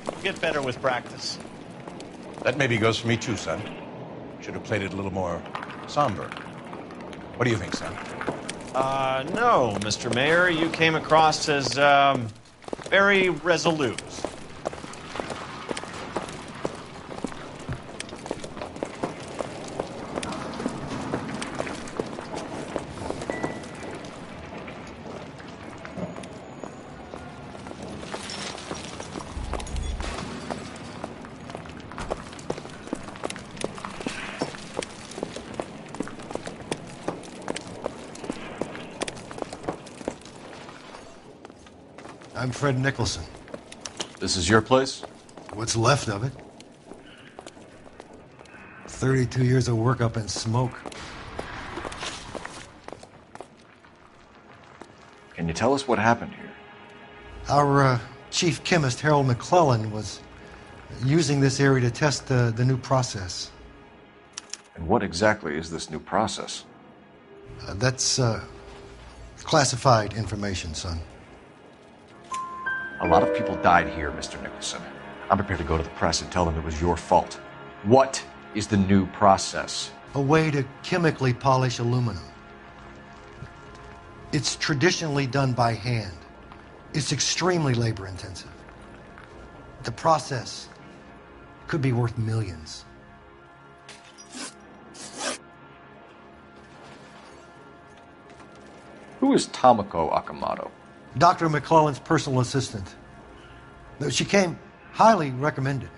We'll get better with practice. That maybe goes for me too, son. Should have played it a little more somber. What do you think, son? No, Mr. Mayor. You came across as, very resolute. I'm Fred Nicholson. This is your place? What's left of it. 32 years of work up in smoke. Can you tell us what happened here? Our chief chemist, Harold McClellan, was using this area to test the new process. And what exactly is this new process? That's classified information, son. A lot of people died here, Mr. Nicholson. I'm prepared to go to the press and tell them it was your fault. What is the new process? A way to chemically polish aluminum. It's traditionally done by hand. It's extremely labor intensive. The process could be worth millions. Who is Tomoko Akamoto? Dr. McClellan's personal assistant. She came highly recommended.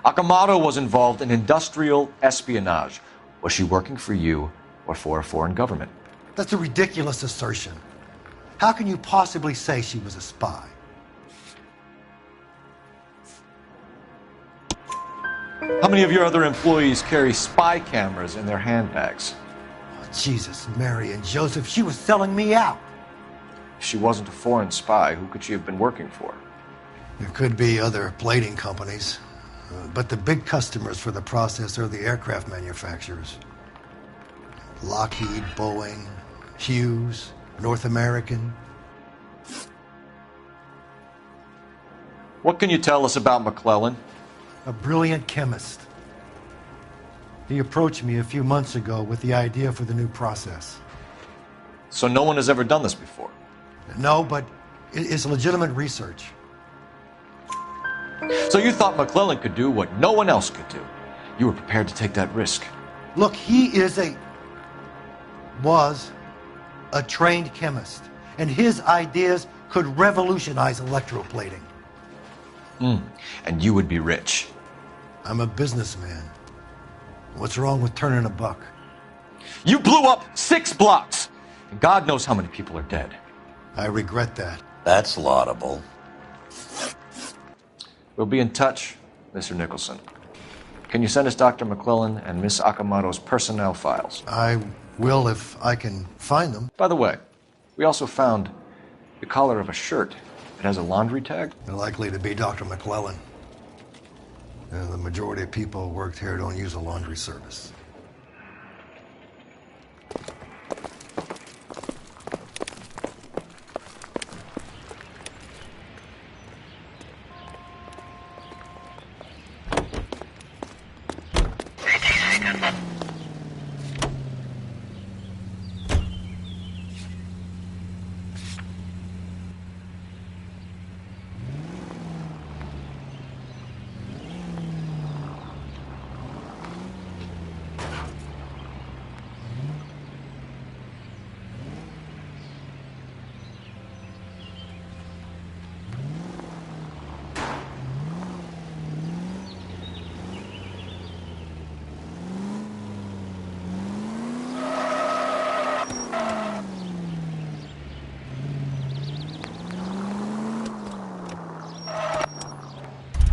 Akamoto was involved in industrial espionage. Was she working for you or for a foreign government? That's a ridiculous assertion. How can you possibly say she was a spy? How many of your other employees carry spy cameras in their handbags? Oh, Jesus, Mary and Joseph, she was selling me out. If she wasn't a foreign spy, who could she have been working for? There could be other plating companies, but the big customers for the process are the aircraft manufacturers. Lockheed, Boeing, Hughes, North American. What can you tell us about McClellan? A brilliant chemist. He approached me a few months ago with the idea for the new process. So no one has ever done this before? No, but it's legitimate research. So you thought McClellan could do what no one else could do? You were prepared to take that risk? Look, he was a trained chemist, and his ideas could revolutionize electroplating. And you would be rich. I'm a businessman. What's wrong with turning a buck? You blew up 6 blocks, and God knows how many people are dead. I regret that. That's laudable. We'll be in touch, Mr. Nicholson. Can you send us Dr. McClellan and Miss Akamoto's personnel files? I will if I can find them. By the way, we also found the collar of a shirt. It has a laundry tag? They're likely to be Dr. McClellan. The majority of people who worked here don't use a laundry service.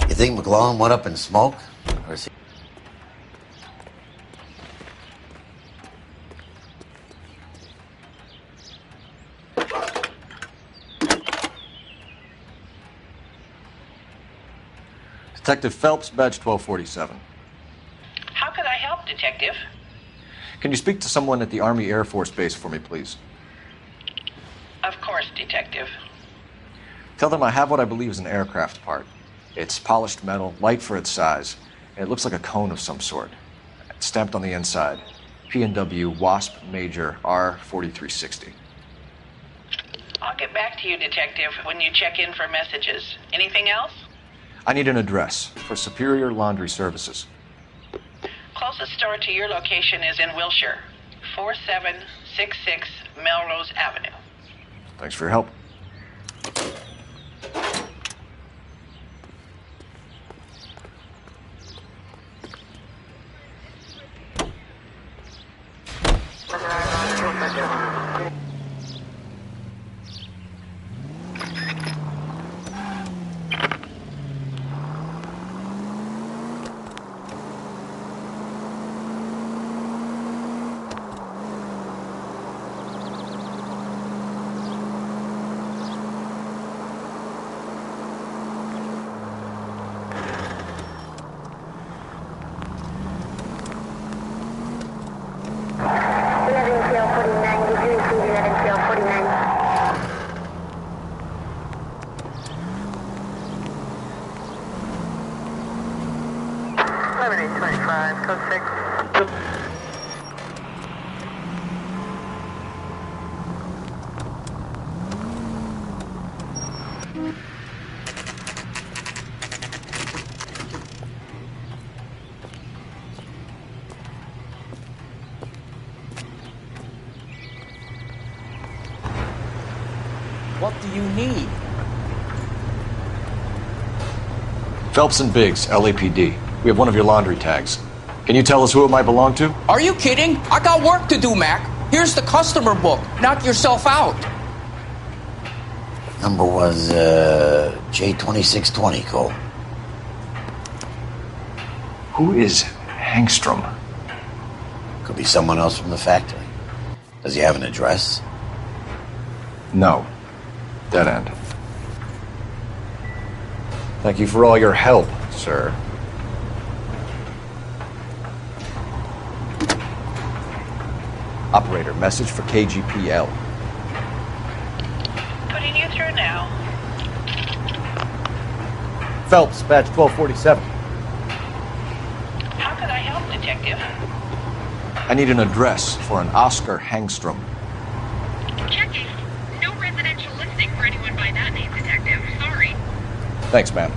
You think McClellan went up in smoke? Or is he... Detective Phelps, badge 1247. How can I help, Detective? Can you speak to someone at the Army Air Force Base for me, please? Of course, Detective. Tell them I have what I believe is an aircraft part. It's polished metal, light for its size, and it looks like a cone of some sort. It's stamped on the inside. P&W Wasp Major R4360. I'll get back to you, Detective, when you check in for messages. Anything else? I need an address for Superior Laundry Services. Closest store to your location is in Wilshire, 4766 Melrose Avenue. Thanks for your help. What do you need? Phelps and Biggs, LAPD. We have one of your laundry tags. Can you tell us who it might belong to? Are you kidding? I got work to do, Mac. Here's the customer book. Knock yourself out. Number was J2620, Cole. Who is Hangstrom? Could be someone else from the factory. Does he have an address? No. Dead end. Thank you for all your help, sir. Operator, message for KGPL. Putting you through now. Phelps, badge 1247. How could I help, Detective? I need an address for an Oscar Hangstrom. Checking. No residential listing for anyone by that name, Detective. Sorry. Thanks, ma'am.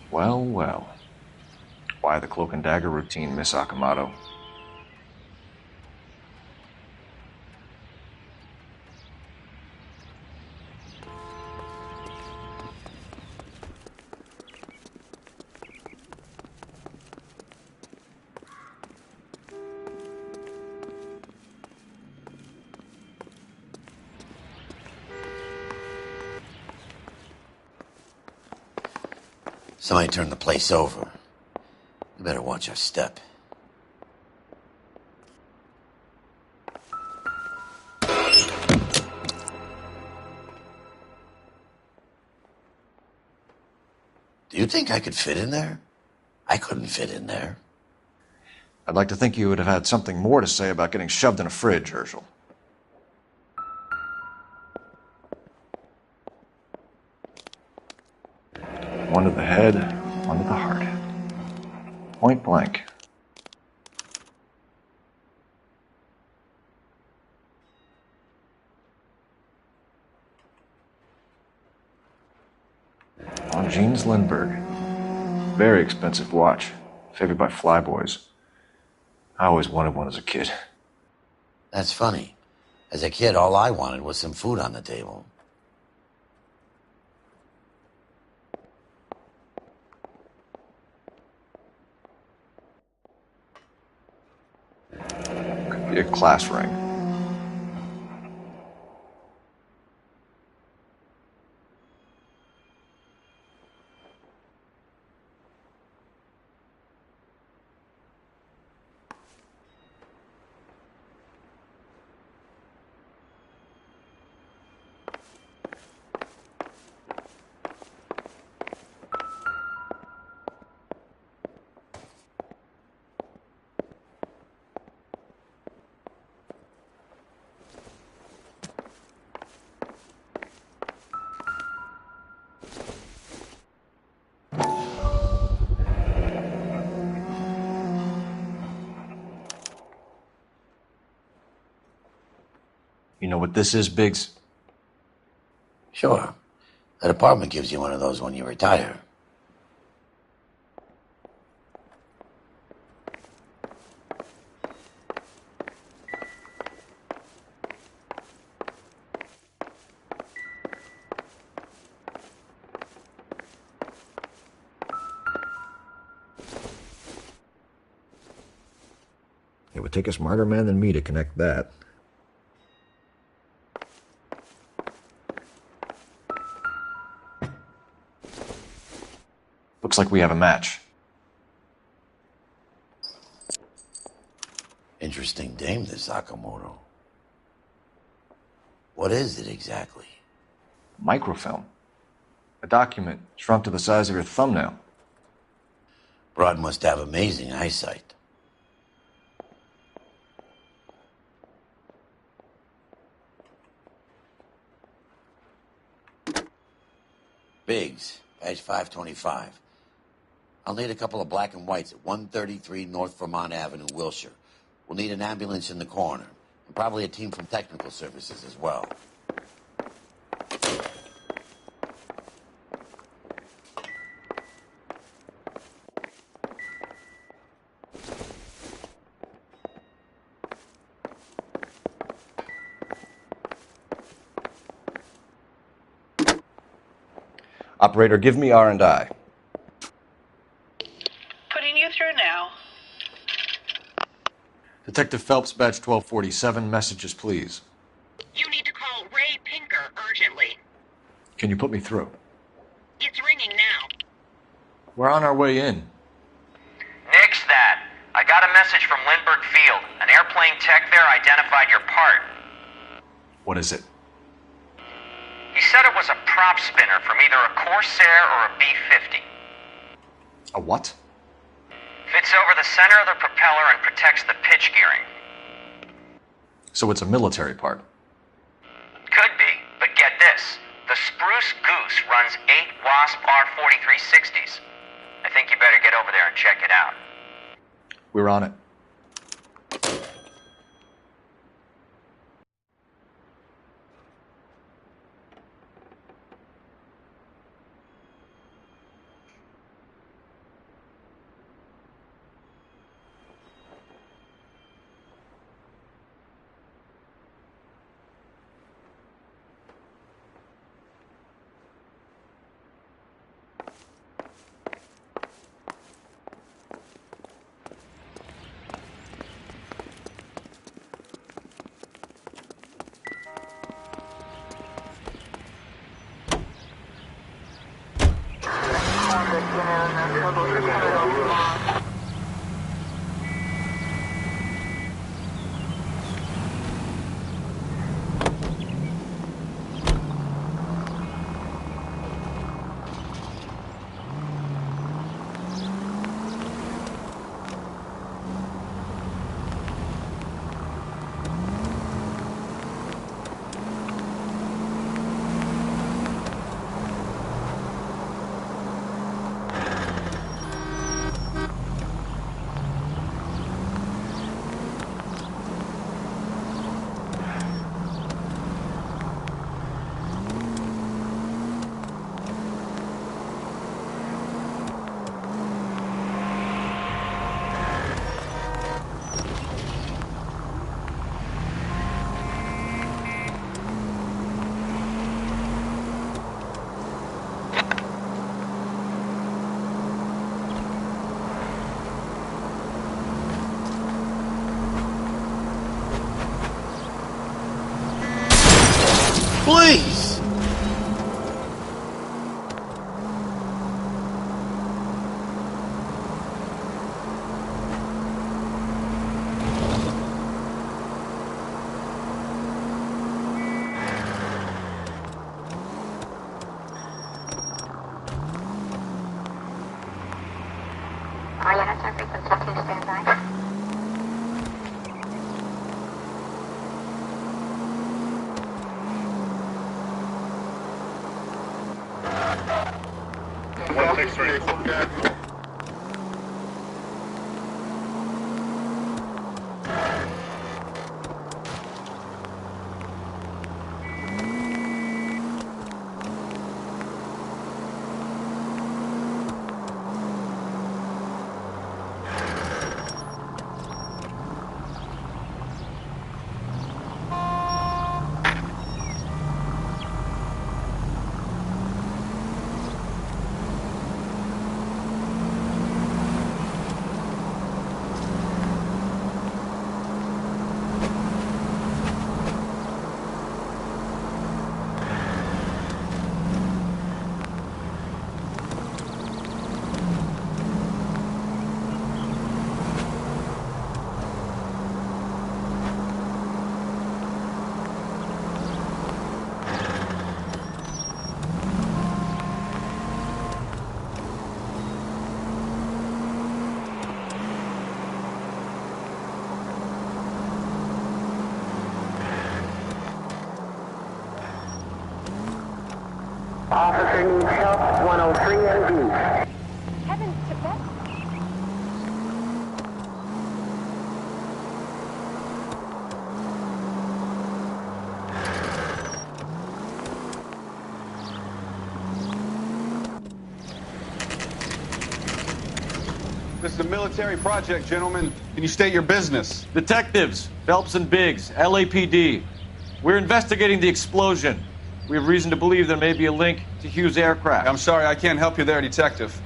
Well, well. Why the cloak and dagger routine, Miss Akamoto? Somebody turned the place over. You better watch your step. Do you think I could fit in there? I couldn't fit in there. I'd like to think you would have had something more to say about getting shoved in a fridge, Herschel. One to the head, one to the heart. Point blank. On Jeans Lindbergh. Very expensive watch. Favored by flyboys. I always wanted one as a kid. That's funny. As a kid, all I wanted was some food on the table. your class ring. You know what this is, Biggs? Sure. The department gives you one of those when you retire. It would take a smarter man than me to connect that. Looks like we have a match. Interesting dame, this Sakamoto. What is it exactly? Microfilm. A document shrunk to the size of your thumbnail. Broad must have amazing eyesight. Biggs, badge 525. I'll need a couple of black and whites at 133 North Vermont Avenue, Wilshire. We'll need an ambulance in the corner, and probably a team from technical services as well. Operator, give me R&I. Putting you through now. Detective Phelps, badge 1247, messages, please. You need to call Ray Pinker urgently. Can you put me through? It's ringing now. We're on our way in. Nix that. I got a message from Lindbergh Field. An airplane tech there identified your part. What is it? He said it was a prop spinner from either a Corsair or a B-50. A what? Fits over the center of the propeller and protects the pitch gearing. So it's a military part. Could be, but get this. The Spruce Goose runs 8 Wasp R-4360s. I think you better get over there and check it out. We're on it. Please! Officer needs help, 103 MD. Heavens to Beth. This is a military project, gentlemen. Can you state your business? Detectives, Phelps and Biggs, LAPD. We're investigating the explosion. We have reason to believe there may be a link to Hughes' aircraft. I'm sorry, I can't help you there, Detective.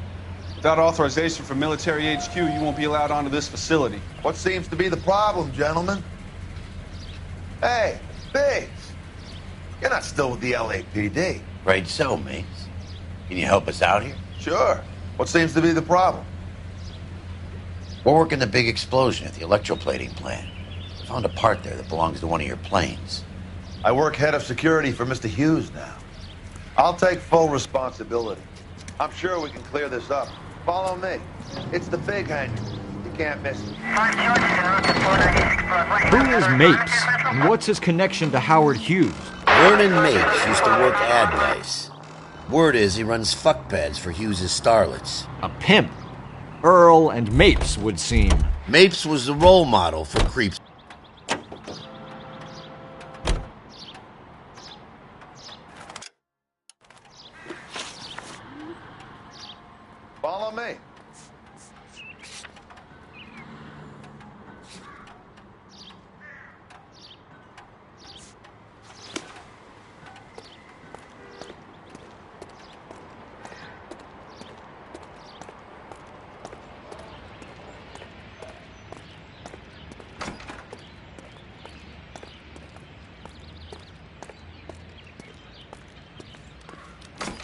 Without authorization from military HQ, you won't be allowed onto this facility. What seems to be the problem, gentlemen? Hey, Biggs, you're not still with the LAPD. Right so, mates. Can you help us out here? Sure. What seems to be the problem? We're working the big explosion at the electroplating plant. We found a part there that belongs to one of your planes. I work head of security for Mr. Hughes now. I'll take full responsibility. I'm sure we can clear this up. Follow me. It's the big hangar. You can't miss it. Who is Mapes, and what's his connection to Howard Hughes? Vernon Mapes used to work ad vice. Word is he runs fuck pads for Hughes' starlets. A pimp. Earl and Mapes would seem. Mapes was the role model for creeps. Follow me.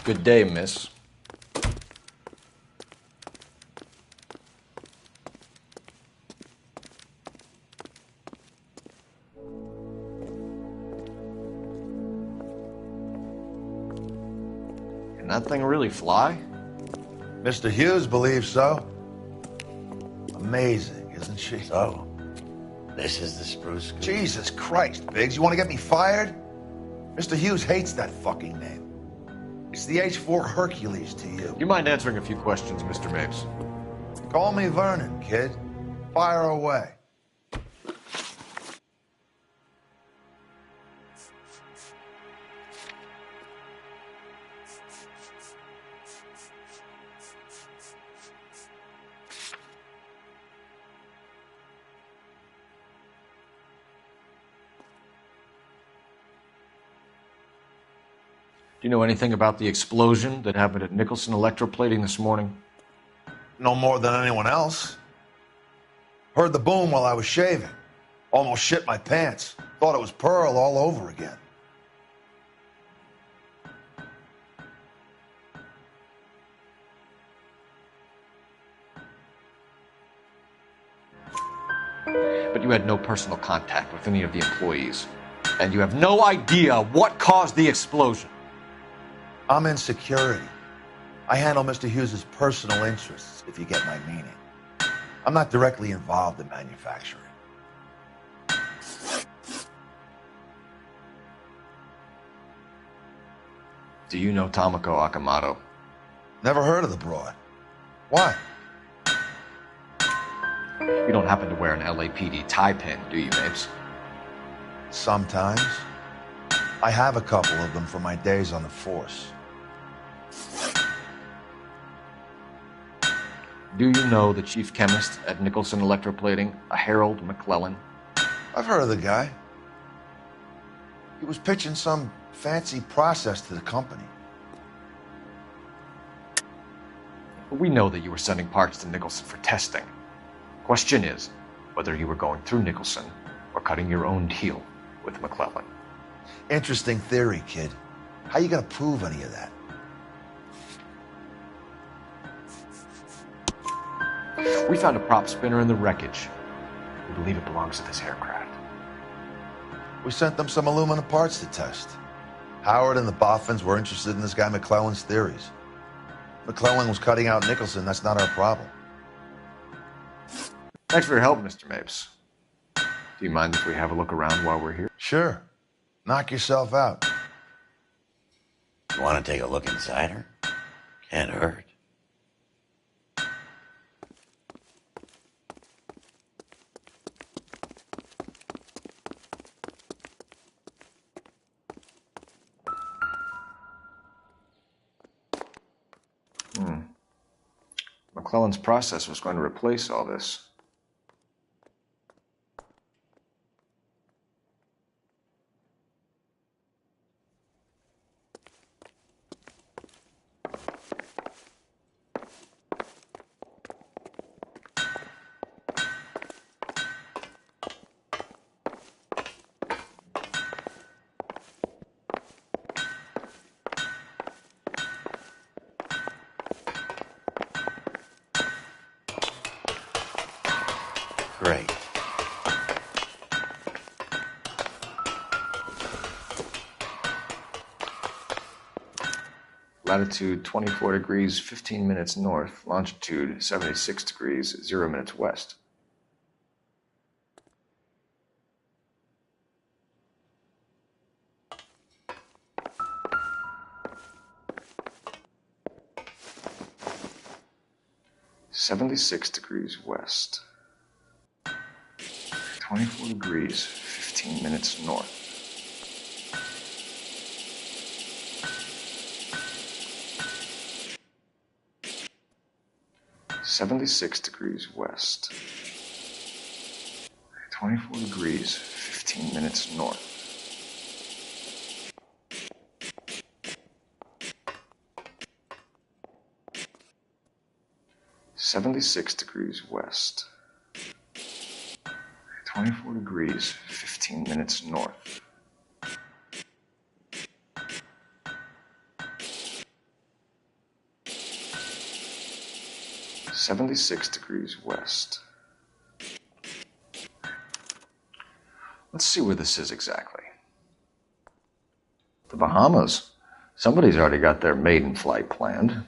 Good day, miss. Can that thing really fly? Mr. Hughes believes so. Amazing, isn't she? So, this is the spruce scoop. Jesus Christ, Biggs, you want to get me fired? Mr. Hughes hates that fucking name. It's the H-4 Hercules to you. You mind answering a few questions, Mr. Mapes? Call me Vernon, kid. Fire away. Do you know anything about the explosion that happened at Nicholson Electroplating this morning? No more than anyone else. Heard the boom while I was shaving. Almost shit my pants. Thought it was Pearl all over again. You had no personal contact with any of the employees. And you have no idea what caused the explosion. I'm in security. I handle Mr. Hughes' personal interests, if you get my meaning. I'm not directly involved in manufacturing. Do you know Tomoko Akamoto? Never heard of the broad. Why? You don't happen to wear an LAPD tie pin, do you, Mapes? Sometimes. I have a couple of them from my days on the force. Do you know the chief chemist at Nicholson Electroplating, a Harold McClellan? I've heard of the guy. He was pitching some fancy process to the company. We know that you were sending parts to Nicholson for testing. Question is whether you were going through Nicholson or cutting your own deal with McClellan. Interesting theory, kid. How you gonna prove any of that? We found a prop spinner in the wreckage. We believe it belongs to this aircraft. We sent them some aluminum parts to test. Howard and the Boffins were interested in this guy McClellan's theories. McClellan was cutting out Nicholson. That's not our problem. Thanks for your help, Mr. Mapes. Do you mind if we have a look around while we're here? Sure. Knock yourself out. You want to take a look inside her? Can't hurt. McClellan's process was going to replace all this. Great. Latitude 24 degrees, 15 minutes north. Longitude 76 degrees, 0 minutes west. (76 degrees west). 24 degrees, 15 minutes north. (76 degrees west). 24 degrees, 15 minutes north. (76 degrees west). 24 degrees, 15 minutes north. (76 degrees west). Let's see where this is exactly. The Bahamas. Somebody's already got their maiden flight planned.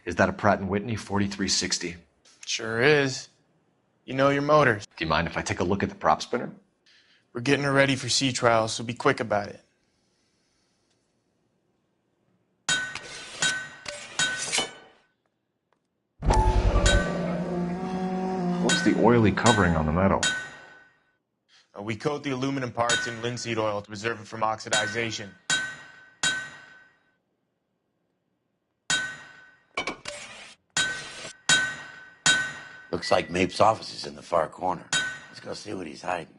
Is that a Pratt & Whitney 4360? Sure is. You know your motors. Do you mind if I take a look at the prop spinner? We're getting her ready for sea trials, so be quick about it. What's the oily covering on the metal? We coat the aluminum parts in linseed oil to preserve it from oxidization. Looks like Mape's office is in the far corner. Let's go see what he's hiding.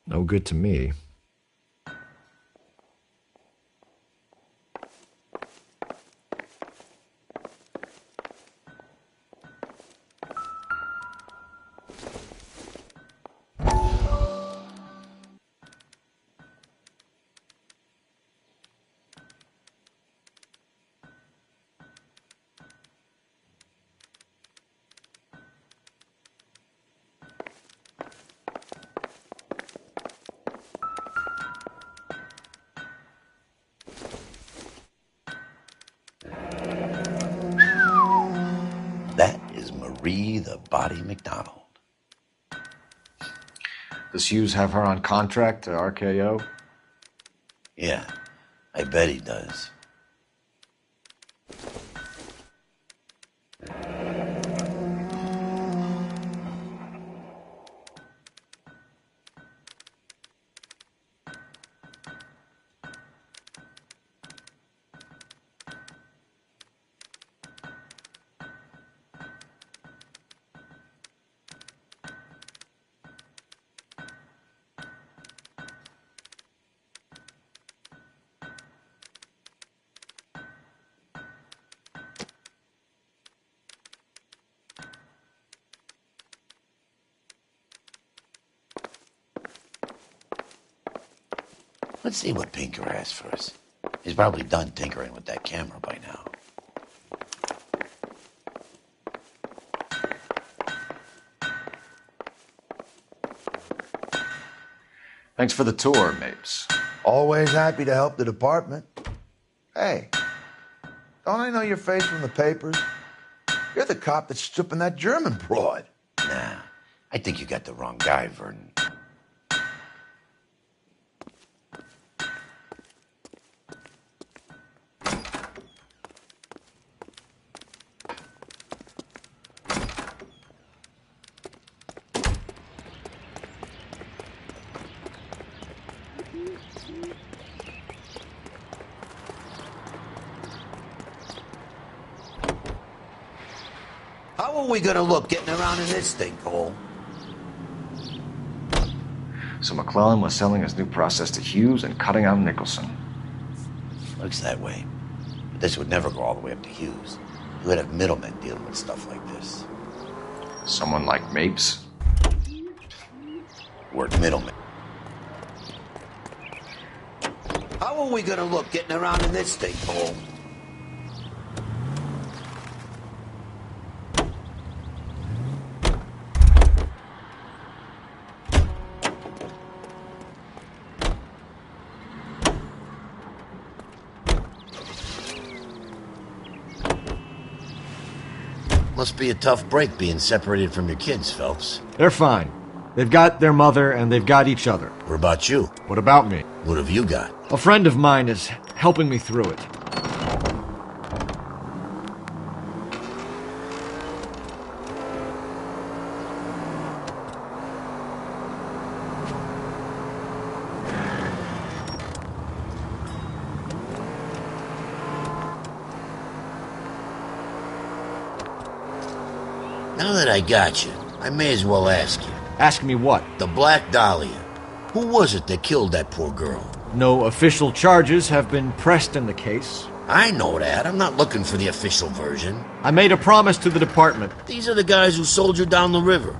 No good to me. That is Marie the Body McDonald. Does Hughes have her on contract to RKO? Yeah, I bet he does. Let's see what Pinker has for us. He's probably done tinkering with that camera by now. Thanks for the tour, Mapes. Always happy to help the department. Hey, don't I know your face from the papers? You're the cop that's stripping that German broad. Nah, I think you got the wrong guy, Vernon. How are we gonna look getting around in this thing, Cole? So McClellan was selling his new process to Hughes and cutting out Nicholson. Looks that way. But this would never go all the way up to Hughes. You would have middlemen dealing with stuff like this. Someone like Mapes? Word middleman. How are we gonna look getting around in this thing, Cole? Must be a tough break being separated from your kids, Phelps. They're fine. They've got their mother and they've got each other. What about you? What about me? What have you got? A friend of mine is helping me through it. Now that I got you, I may as well ask you. Ask me what? The Black Dahlia. Who was it that killed that poor girl? No official charges have been pressed in the case. I know that. I'm not looking for the official version. I made a promise to the department. These are the guys who sold you down the river.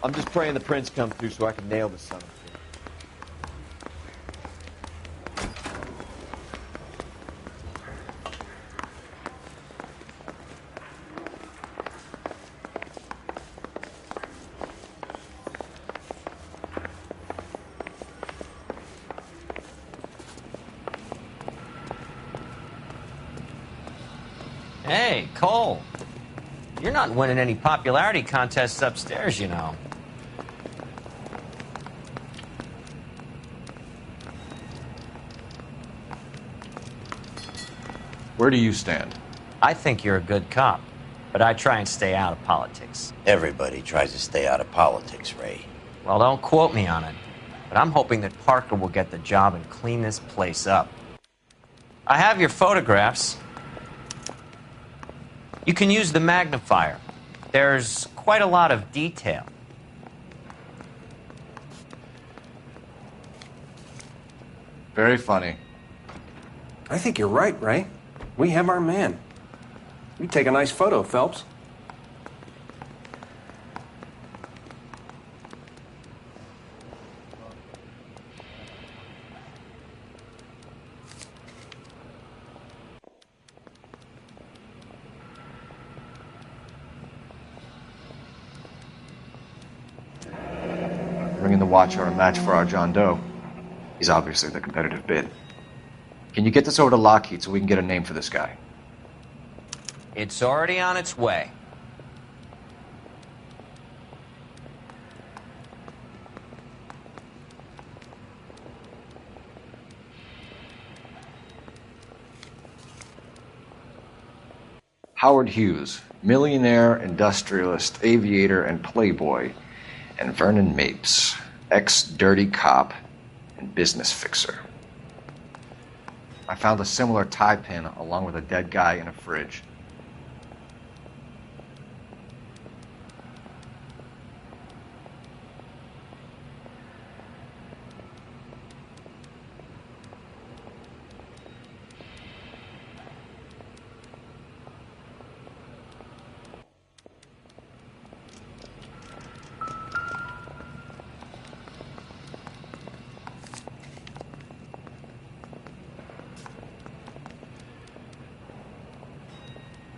I'm just praying the prints come through so I can nail the son of a bitch. Hey, Cole. You're not winning any popularity contests upstairs, you know. Where do you stand? I think you're a good cop, but I try and stay out of politics. Everybody tries to stay out of politics, Ray. Well, don't quote me on it, but I'm hoping that Parker will get the job and clean this place up. I have your photographs. You can use the magnifier. There's quite a lot of detail. Very funny. I think you're right, Ray. We have our man. You take a nice photo, Phelps. Bringing the watch are a match for our John Doe. He's obviously the competitive bid. Can you get this over to Lockheed so we can get a name for this guy? It's already on its way. Howard Hughes, millionaire, industrialist, aviator, and playboy, and Vernon Mapes, ex-dirty cop and business fixer. I found a similar tie pin along with a dead guy in a fridge.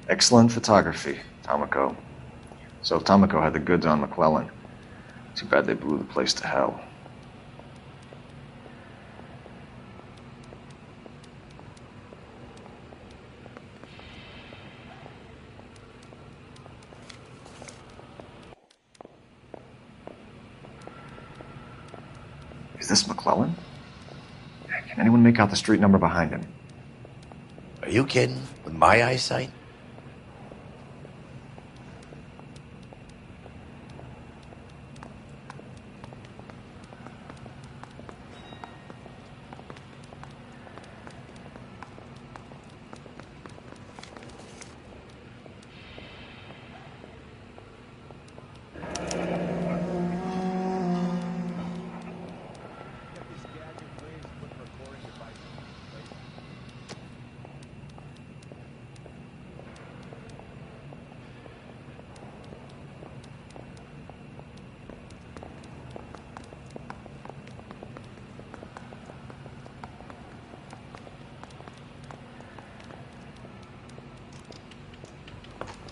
Excellent photography, Tomoko. So Tomoko had the goods on McClellan. Too bad they blew the place to hell. Is this McClellan? Can anyone make out the street number behind him? Are you kidding? With my eyesight?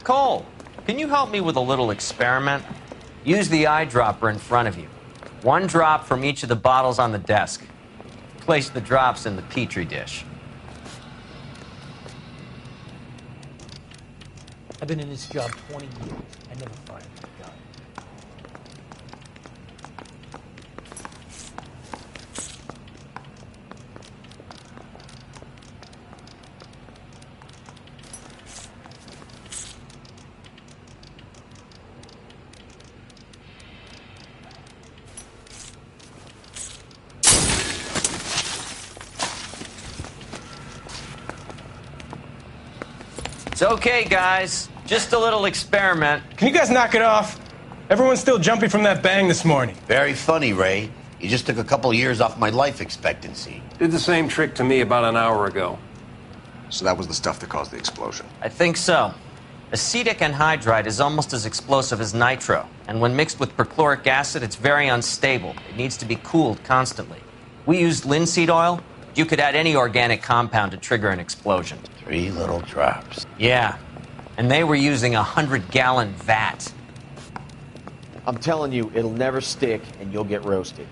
Cole, can you help me with a little experiment? Use the eyedropper in front of you. One drop from each of the bottles on the desk. Place the drops in the Petri dish. I've been in this job 20 years. I never fired a gun. It's okay, guys. Just a little experiment. Can you guys knock it off? Everyone's still jumpy from that bang this morning. Very funny, Ray. You just took a couple of years off my life expectancy. Did the same trick to me about an hour ago. So that was the stuff that caused the explosion. I think so. Acetic anhydride is almost as explosive as nitro, and when mixed with perchloric acid, it's very unstable. It needs to be cooled constantly. We used linseed oil. You could add any organic compound to trigger an explosion. 3 little drops. Yeah, and they were using a 100-gallon vat. I'm telling you, it'll never stick, and you'll get roasted.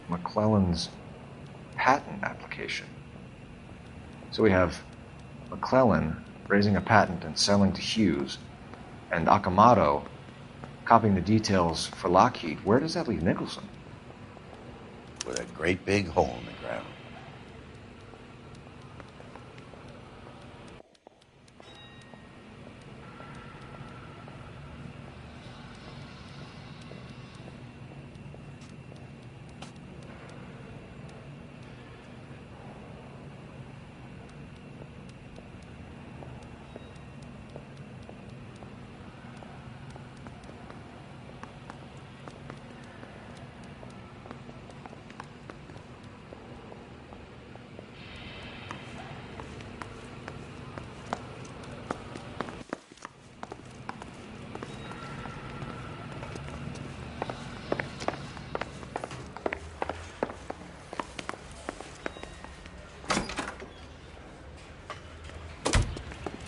McClellan's patent application. So we have McClellan raising a patent and selling to Hughes, and Akamoto copying the details for Lockheed. Where does that leave Nicholson? With a great big hole in the ground.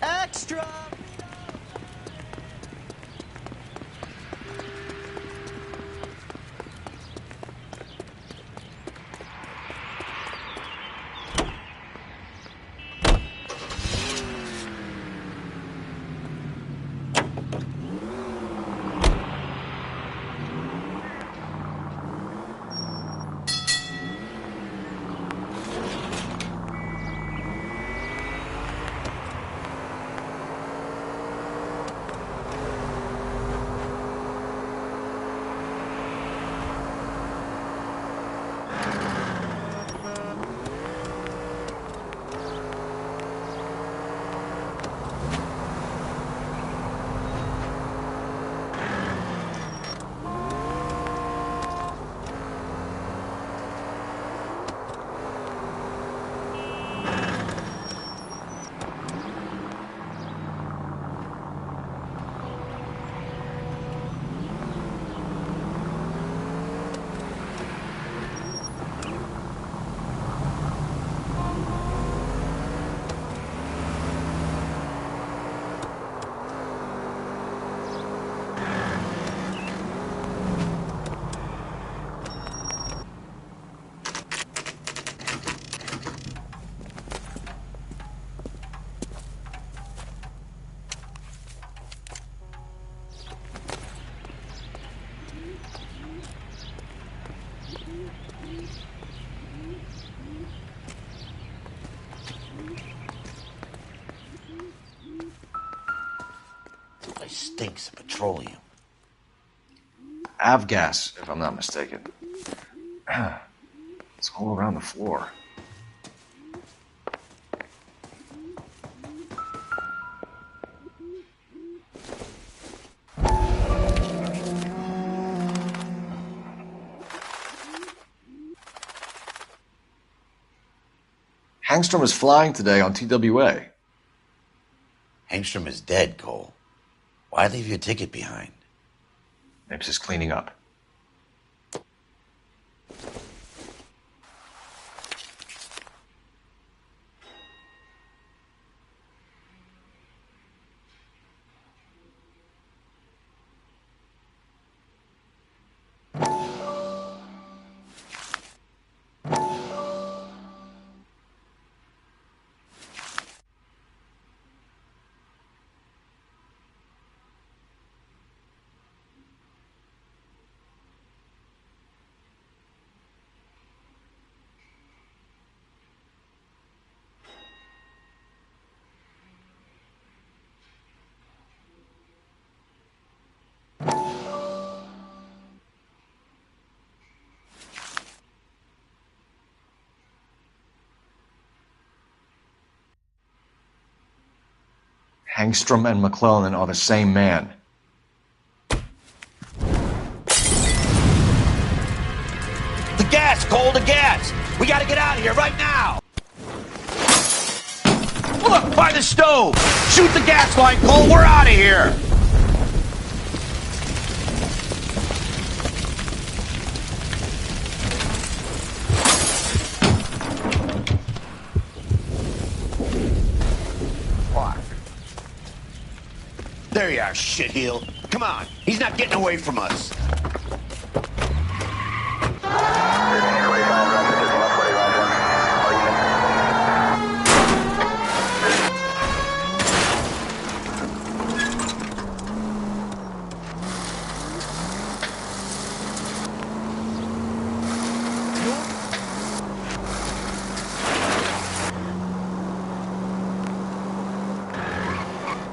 Extra! Stinks of petroleum. Avgas, if I'm not mistaken. It's all around the floor. Hangstrom is flying today on TWA. Hangstrom is dead, Cole. Why leave your ticket behind? Nips is cleaning up. Hangstrom and McClellan are the same man. The gas, Cole, the gas! We gotta get out of here right now! Look, by the stove! Shoot the gas line, Cole, we're out of here! There you are, shitheel. Come on, he's not getting away from us.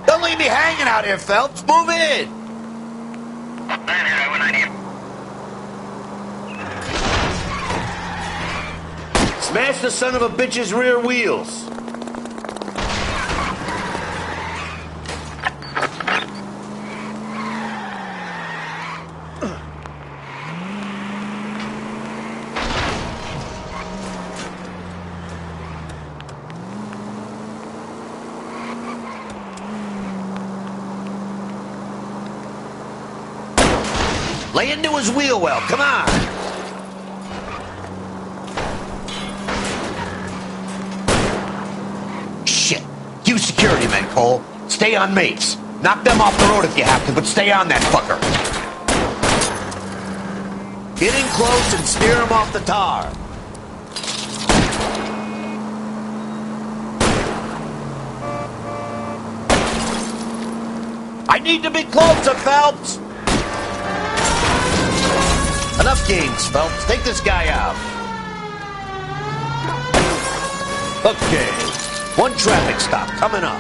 Don't leave me hanging out here, Phelps. Move in. Smash the son of a bitch's rear wheels. Lay into his wheel well, come on! Shit! You security men, Cole. Stay on mates. Knock them off the road if you have to, but stay on that fucker. Get in close and steer him off the tar. I need to be closer, Phelps! Enough games, Phelps. Take this guy out. Okay. One traffic stop coming up.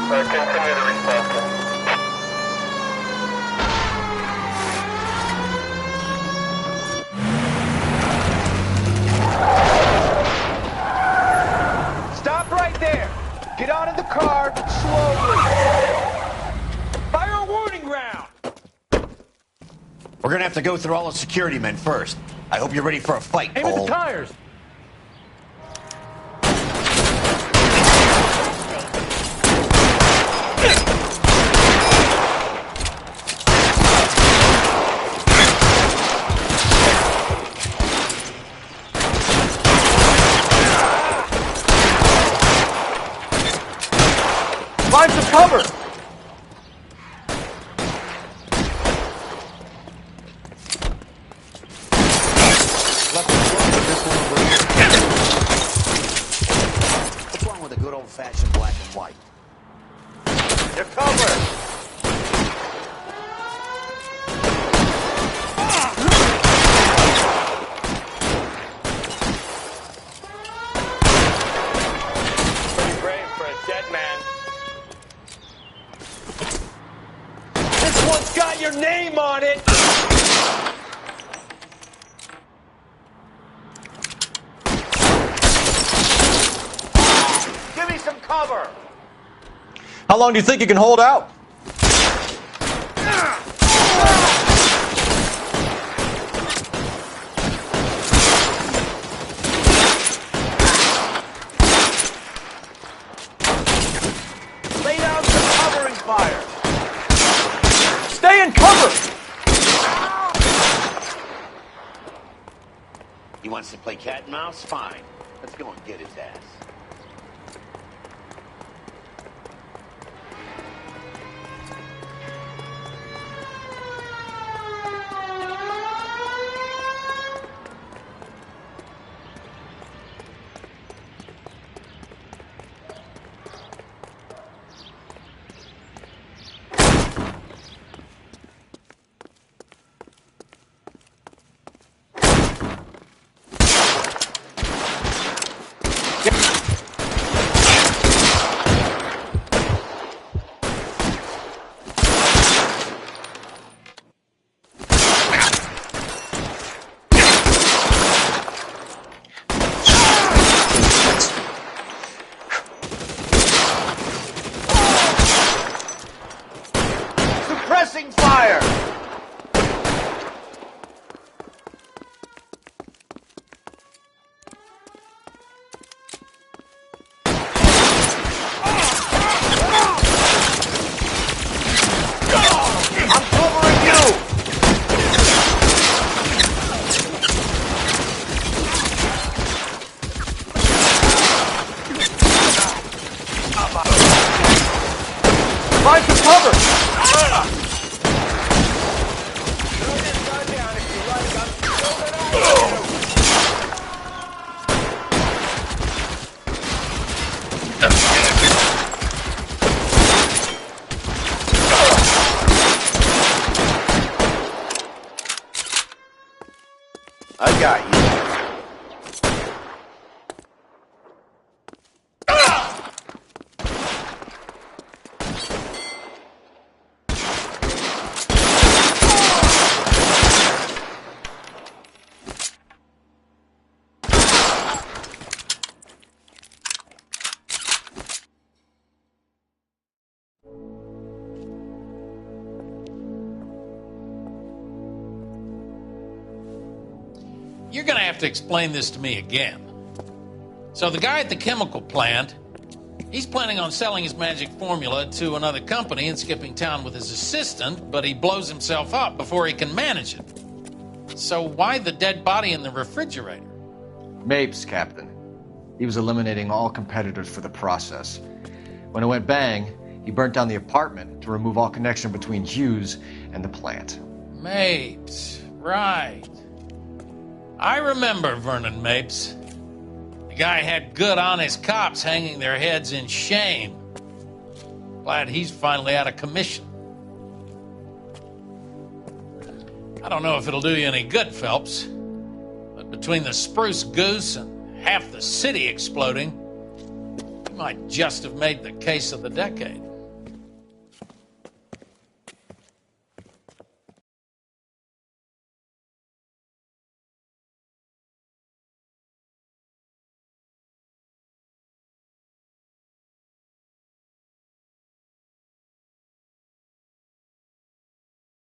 Continue the response. Stop right there. Get out of the car slowly. Fire a warning round. We're gonna have to go through all the security men first. I hope you're ready for a fight, Aim at Cole. the tires. Find some cover! What's wrong with a good old-fashioned black and white? You're covered. Pretty brave for a dead man. This one's got your name on it. Give me some cover. How long do you think you can hold out? Lay down some covering fire. Stay in cover! He wants to play cat and mouse? Fine. Let's go and get his ass. Suppressing fire! I'm covering you! Find some cover! I got you. You're going to have to explain this to me again. So the guy at the chemical plant, he's planning on selling his magic formula to another company and skipping town with his assistant, but he blows himself up before he can manage it. So why the dead body in the refrigerator? Mapes, Captain. He was eliminating all competitors for the process. When it went bang, he burnt down the apartment to remove all connection between Hughes and the plant. Mapes, right. I remember Vernon Mapes. The guy had good, honest cops hanging their heads in shame. Glad he's finally out of commission. I don't know if it'll do you any good, Phelps, but between the spruce goose and half the city exploding, you might just have made the case of the decade.